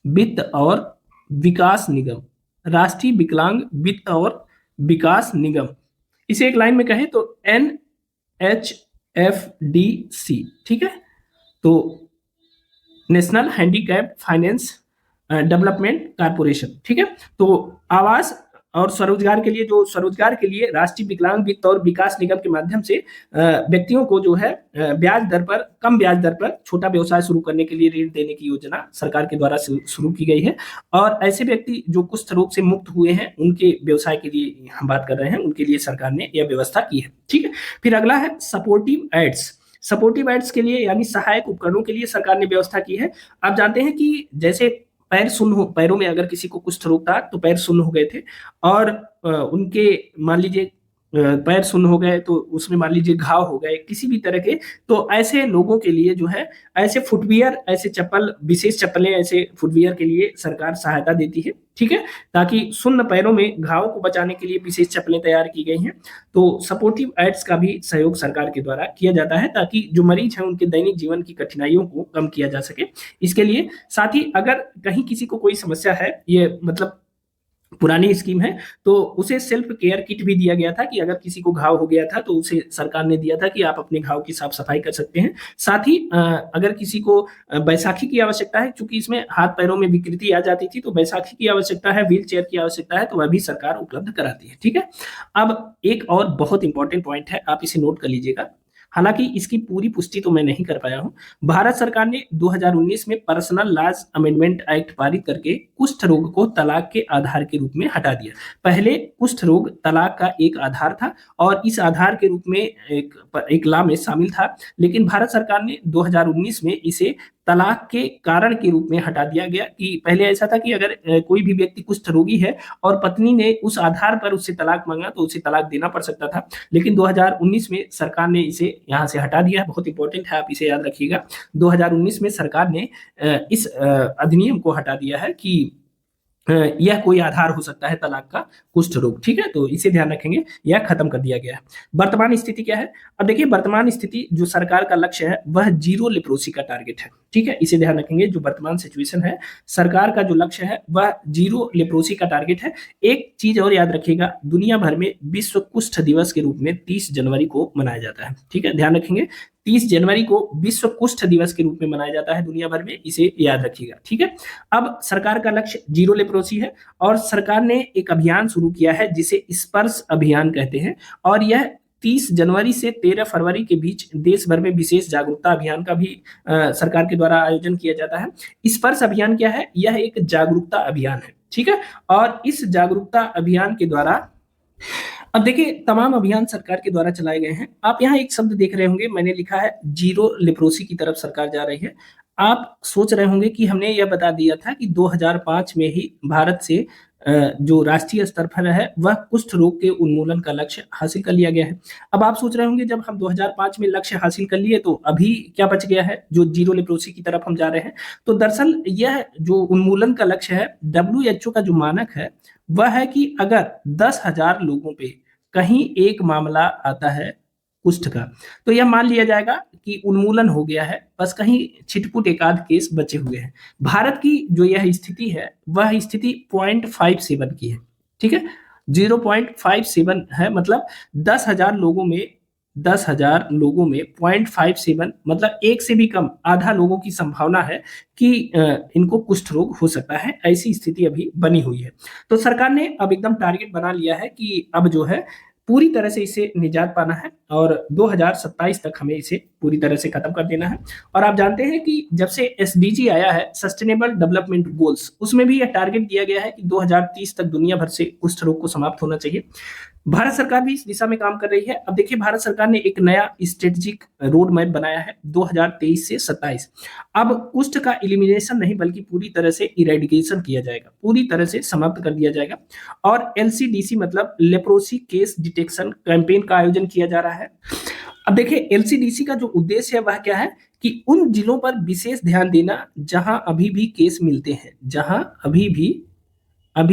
वित्त और विकास निगम, राष्ट्रीय विकलांग वित्त और विकास निगम, इसे एक लाइन में कहें तो NHFDC। ठीक है, तो national handicap finance development corporation. ठीक है, तो आवास और स्वरोजगार के लिए, जो स्वरोजगार के लिए राष्ट्रीय विकलांग वित्त और विकास निगम के माध्यम से व्यक्तियों को जो है ब्याज दर पर, कम ब्याज दर पर छोटा व्यवसाय शुरू करने के लिए ऋण देने की योजना सरकार के द्वारा शुरू की गई है। और ऐसे व्यक्ति जो कुष्ठ रोग से मुक्त हुए हैं उनके व्यवसाय के लिए हम बात कर रहे हैं, उनके लिए सरकार ने यह व्यवस्था की है। ठीक है, फिर अगला है सपोर्टिव एड्स। सपोर्टिव एड्स के लिए यानी सहायक उपकरणों के लिए सरकार ने व्यवस्था की है। आप जानते हैं कि जैसे पैरों में अगर किसी को कुष्ठ रोग था तो पैर सुन्न हो गए थे, और उनके मान लीजिए पैर सुन्न हो गए तो उसमें मान लीजिए घाव हो गए किसी भी तरह के, तो ऐसे लोगों के लिए जो है ऐसे फुटवियर, ऐसे चप्पल, विशेष चप्पलें, ऐसे फुटवियर के लिए सरकार सहायता देती है। ठीक है, ताकि सुन्न पैरों में घाव को बचाने के लिए विशेष चप्पलें तैयार की गई हैं। तो सपोर्टिव एड्स का भी सहयोग सरकार के द्वारा किया जाता है ताकि जो मरीज हैं उनके दैनिक जीवन की कठिनाइयों को कम किया जा सके इसके लिए। साथ ही अगर कहीं किसी को कोई समस्या है, ये मतलब पुरानी स्कीम है, तो उसे सेल्फ केयर किट भी दिया गया था कि अगर किसी को घाव हो गया था तो उसे सरकार ने दिया था कि आप अपने घाव की साफ सफाई कर सकते हैं। साथ ही अगर किसी को बैसाखी की आवश्यकता है, क्योंकि इसमें हाथ पैरों में विकृति आ जाती थी, तो बैसाखी की आवश्यकता है, व्हील चेयर की आवश्यकता है, तो वह भी सरकार उपलब्ध कराती है। ठीक है, अब एक और बहुत इंपॉर्टेंट पॉइंट है, आप इसे नोट कर लीजिएगा। हालांकि इसकी पूरी पुष्टि तो मैं नहीं कर पाया हूं। भारत सरकार ने 2019 में पर्सनल लॉज अमेंडमेंट एक्ट पारित करके कुष्ठ रोग को तलाक के आधार के रूप में हटा दिया। पहले कुष्ठ रोग तलाक का एक आधार था और इस आधार के रूप में एक लॉ में शामिल था, लेकिन भारत सरकार ने 2019 में इसे तलाक के कारण के रूप में हटा दिया गया। कि पहले ऐसा था कि अगर कोई भी व्यक्ति कुष्ठ रोगी है और पत्नी ने उस आधार पर उससे तलाक मांगा तो उसे तलाक देना पड़ सकता था, लेकिन 2019 में सरकार ने इसे यहाँ से हटा दिया है। बहुत इंपॉर्टेंट है, आप इसे याद रखिएगा। 2019 में सरकार ने इस अधिनियम को हटा दिया है कि यह कोई आधार हो सकता है तलाक का, कुष्ठ रोग। ठीक है, तो इसे ध्यान रखेंगे, यह खत्म कर दिया गया है। वर्तमान स्थिति क्या है? अब देखिए, वर्तमान स्थिति जो सरकार का लक्ष्य है वह जीरो लेप्रोसी का टारगेट है। ठीक है, इसे ध्यान रखेंगे। जो वर्तमान सिचुएशन है, सरकार का जो लक्ष्य है वह जीरो लेप्रोसी का टारगेट है। एक चीज और याद रखिएगा, दुनिया भर में विश्व कुष्ठ दिवस के रूप में 30 जनवरी को मनाया जाता है। ठीक है, ध्यान रखेंगे, 30 जनवरी को विश्व कुष्ठ दिवस के रूप में मनाया जाता है दुनिया भर में, इसे याद रखिएगा। ठीक है, अब सरकार का लक्ष्य जीरो लेप्रोसी है और सरकार ने एक अभियान शुरू किया है जिसे स्पर्श अभियान कहते हैं, और यह 30 जनवरी से 13 फरवरी के बीच देश भर में विशेष जागरूकता अभियान का भी सरकार के द्वारा आयोजन किया जाता है। स्पर्श अभियान क्या है? यह एक जागरूकता अभियान है। ठीक है, और इस जागरूकता अभियान के द्वारा अब देखिए तमाम अभियान सरकार के द्वारा चलाए गए हैं। आप यहाँ एक शब्द देख रहे होंगे, मैंने लिखा है जीरो लेप्रोसी की तरफ सरकार जा रही है। आप सोच रहे होंगे कि हमने यह बता दिया था कि 2005 में ही भारत से जो राष्ट्रीय स्तर पर है वह कुष्ठ रोग के उन्मूलन का लक्ष्य हासिल कर लिया गया है। अब आप सोच रहे होंगे जब हम 2005 में लक्ष्य हासिल कर लिए तो अभी क्या बच गया है जो जीरो लेप्रोसी की तरफ हम जा रहे हैं। तो दरअसल यह जो उन्मूलन का लक्ष्य है, WHO का जो मानक है वह है कि अगर 10,000 लोगों पे कहीं एक मामला आता है कुष्ठ का, तो यह मान लिया जाएगा कि उन्मूलन हो गया है, बस कहीं छिटपुट एक आध केस बचे हुए हैं। भारत की जो यह स्थिति है वह स्थिति 0.57 की है, ठीक है। 0.57 है, मतलब 10,000 लोगों में 0.57 मतलब एक से भी कम, आधा लोगों की संभावना है कि इनको कुष्ठ रोग हो सकता है। ऐसी स्थिति अभी बनी हुई है। तो सरकार ने अब एकदम टारगेट बना लिया है कि अब जो है पूरी तरह से इसे निजात पाना है और 2027 तक हमें इसे पूरी तरह से खत्म कर देना है। और आप जानते हैं कि जब से SDG आया है, सस्टेनेबल डेवलपमेंट गोल्स, उसमें भी यह टारगेट दिया गया है कि 2030 तक दुनिया भर से कुष्ठ रोग को समाप्त होना चाहिए। भारत सरकार भी इस दिशा में काम कर रही है। अब देखिए भारत सरकार ने एक नया स्ट्रेटेजिक रोड मैप बनाया है 2023 से 27। अब कुष्ठ का इलिमिनेशन नहीं बल्कि पूरी तरह से इरेडिकेशन किया जाएगा, पूरी तरह से समाप्त कर दिया जाएगा। और LCDC मतलब लेप्रोसी केस डिटेक्शन कैंपेन का आयोजन किया जा रहा है। अब देखिए LCDC का जो उद्देश्य है वह क्या है कि उन जिलों पर विशेष ध्यान देना जहां अभी भी केस मिलते हैं, जहां अभी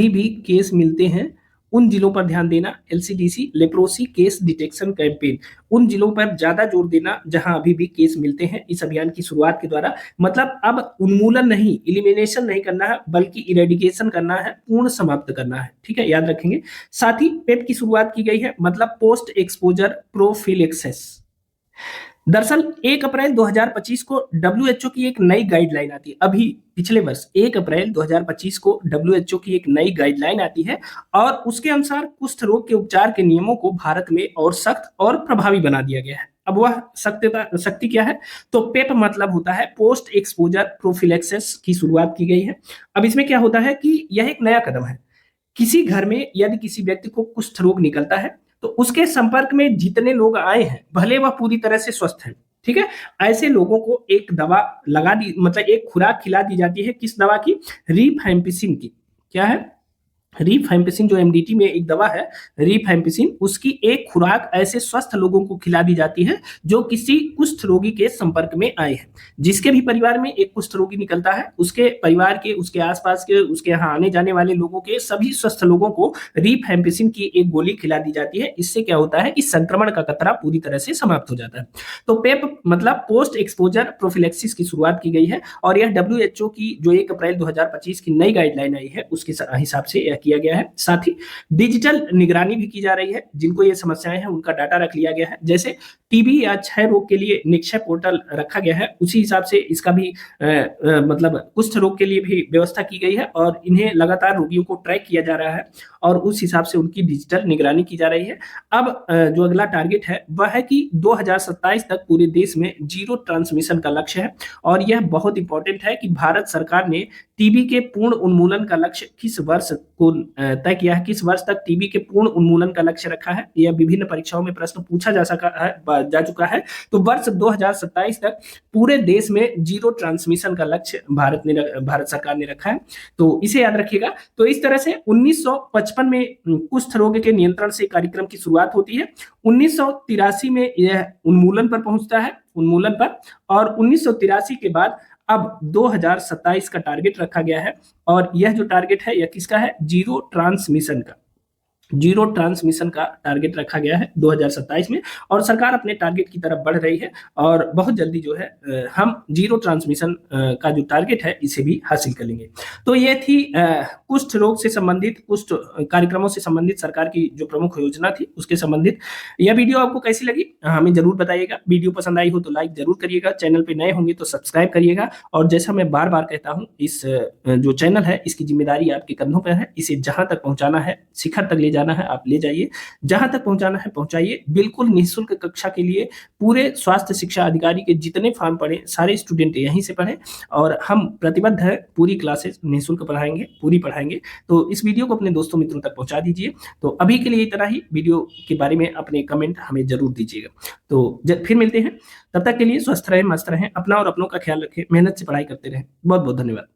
भी केस मिलते हैं, उन जिलों पर ध्यान देना। LCDC leprosy case detection campaign, उन जिलों पर ज्यादा जोर देना जहां अभी भी केस मिलते हैं इस अभियान की शुरुआत के द्वारा। मतलब अब उन्मूलन नहीं, इलिमिनेशन नहीं करना है बल्कि इरेडिकेशन करना है, पूर्ण समाप्त करना है, ठीक है, याद रखेंगे। साथ ही पेप की शुरुआत की गई है, मतलब पोस्ट एक्सपोजर प्रोफिलेक्सिस। दरअसल 1 अप्रैल 2025 को WHO की एक नई गाइडलाइन आती है। अभी पिछले वर्ष 1 अप्रैल 2025 को WHO की एक नई गाइडलाइन आती है और उसके अनुसार कुष्ठ रोग के उपचार के नियमों को भारत में और सख्त और प्रभावी बना दिया गया है। अब वह शक्ति क्या है, तो पेप मतलब होता है पोस्ट एक्सपोजर प्रोफिलेक्सिस की शुरुआत की गई है। अब इसमें क्या होता है कि यह एक नया कदम है। किसी घर में यदि किसी व्यक्ति को कुष्ठ रोग निकलता है तो उसके संपर्क में जितने लोग आए हैं, भले वह पूरी तरह से स्वस्थ हैं, ठीक है, ऐसे लोगों को एक दवा लगा दी, मतलब एक खुराक खिला दी जाती है। किस दवा की? रिफैम्पिसिन की। क्या है? रिफैम्पिसिन, जो MDT में एक दवा है रिफैम्पिसिन, उसकी एक खुराक ऐसे स्वस्थ लोगों को खिला दी जाती है जो किसी कुष्ठ रोगी के संपर्क में आए हैं। जिसके भी परिवार में एक कुष्ठ रोगी निकलता है, उसके परिवार के, उसके आसपास के, उसके यहाँ आने जाने वाले लोगों के सभी स्वस्थ लोगों को रिफैम्पिसिन की एक गोली खिला दी जाती है। इससे क्या होता है कि संक्रमण का खतरा पूरी तरह से समाप्त हो जाता है। तो पेप मतलब पोस्ट एक्सपोजर प्रोफिलेक्सिस की शुरुआत की गई है और यह WHO की जो 1 अप्रैल 2025 की नई गाइडलाइन आई है उसके हिसाब से यह किया गया है। साथ ही डिजिटल निगरानी भी की जा रही है। जिनको ये समस्याएं हैं उनका डाटा रख लिया गया है। जैसे टीबी या क्षय रोग के लिए निक्षय पोर्टल रखा गया है, उसी हिसाब से इसका भी मतलब कुष्ठ रोग के लिए भी व्यवस्था की गई है और इन्हें लगातार रोगियों को ट्रैक किया जा रहा है और उस हिसाब से उनकी डिजिटल निगरानी की जा रही है। अब जो अगला टारगेट है वह है कि 2027 तक पूरे देश में जीरो ट्रांसमिशन का लक्ष्य है और यह बहुत इंपॉर्टेंट है कि भारत सरकार ने टीबी के पूर्ण उन्मूलन का लक्ष्य किस वर्ष को तय किया है, किस वर्ष तक टीबी के पूर्ण उन्मूलन का लक्ष्य रखा है। यह विभिन्न परीक्षाओं में प्रश्न पूछा जा चुका है। तो वर्ष 2027 तक पूरे देश में जीरो ट्रांसमिशन का लक्ष्य भारत सरकार ने रखा है, तो इसे याद रखिएगा। तो इस तरह से 1955 में कुष्ठ रोग के नियंत्रण से कार्यक्रम की शुरुआत होती है। 1983 में यह उन्मूलन पर पहुंचता है, और 1983 के बाद अब 2027 का टारगेट रखा गया है और यह जो टारगेट है यह किसका है? जीरो ट्रांसमिशन का टारगेट रखा गया है 2027 में और सरकार अपने टारगेट की तरफ बढ़ रही है और बहुत जल्दी जो है हम जीरो ट्रांसमिशन का जो टारगेट है इसे भी हासिल कर लेंगे। तो ये थी कुष्ठ रोग से संबंधित, कुष्ठ कार्यक्रमों से संबंधित सरकार की जो प्रमुख योजना थी उसके संबंधित। यह वीडियो आपको कैसी लगी हमें जरूर बताइएगा। वीडियो पसंद आई हो तो लाइक जरूर करिएगा, चैनल पे नए होंगे तो सब्सक्राइब करिएगा और जैसा मैं बार बार कहता हूँ, इस जो चैनल है इसकी जिम्मेदारी आपके कंधों पर है। इसे जहां तक पहुंचाना है, शिखर तक ले जाना है आप ले जाइए, जहाँ तक पहुँचाना है पहुँचाइए। बिल्कुल निःशुल्क कक्षा के लिए पूरे स्वास्थ्य शिक्षा अधिकारी के जितने फॉर्म पड़े, सारे स्टूडेंट यहीं से पढ़ें और हम प्रतिबद्ध हैं, पूरी क्लासेस निःशुल्क पढ़ाएँगे, पूरी पढ़ाएँगे। तो इस वीडियो को अपने दोस्तों मित्रों तक पहुँचा दीजिए। तो अभी के लिए इतना ही। वीडियो के बारे में अपने कमेंट हमें ज़रूर दीजिएगा। तो फिर मिलते हैं, तब तक के लिए स्वस्थ रहें, मस्त रहें, अपना और अपनों का ख्याल रखें, मेहनत से पढ़ाई करते रहें। बहुत बहुत धन्यवाद।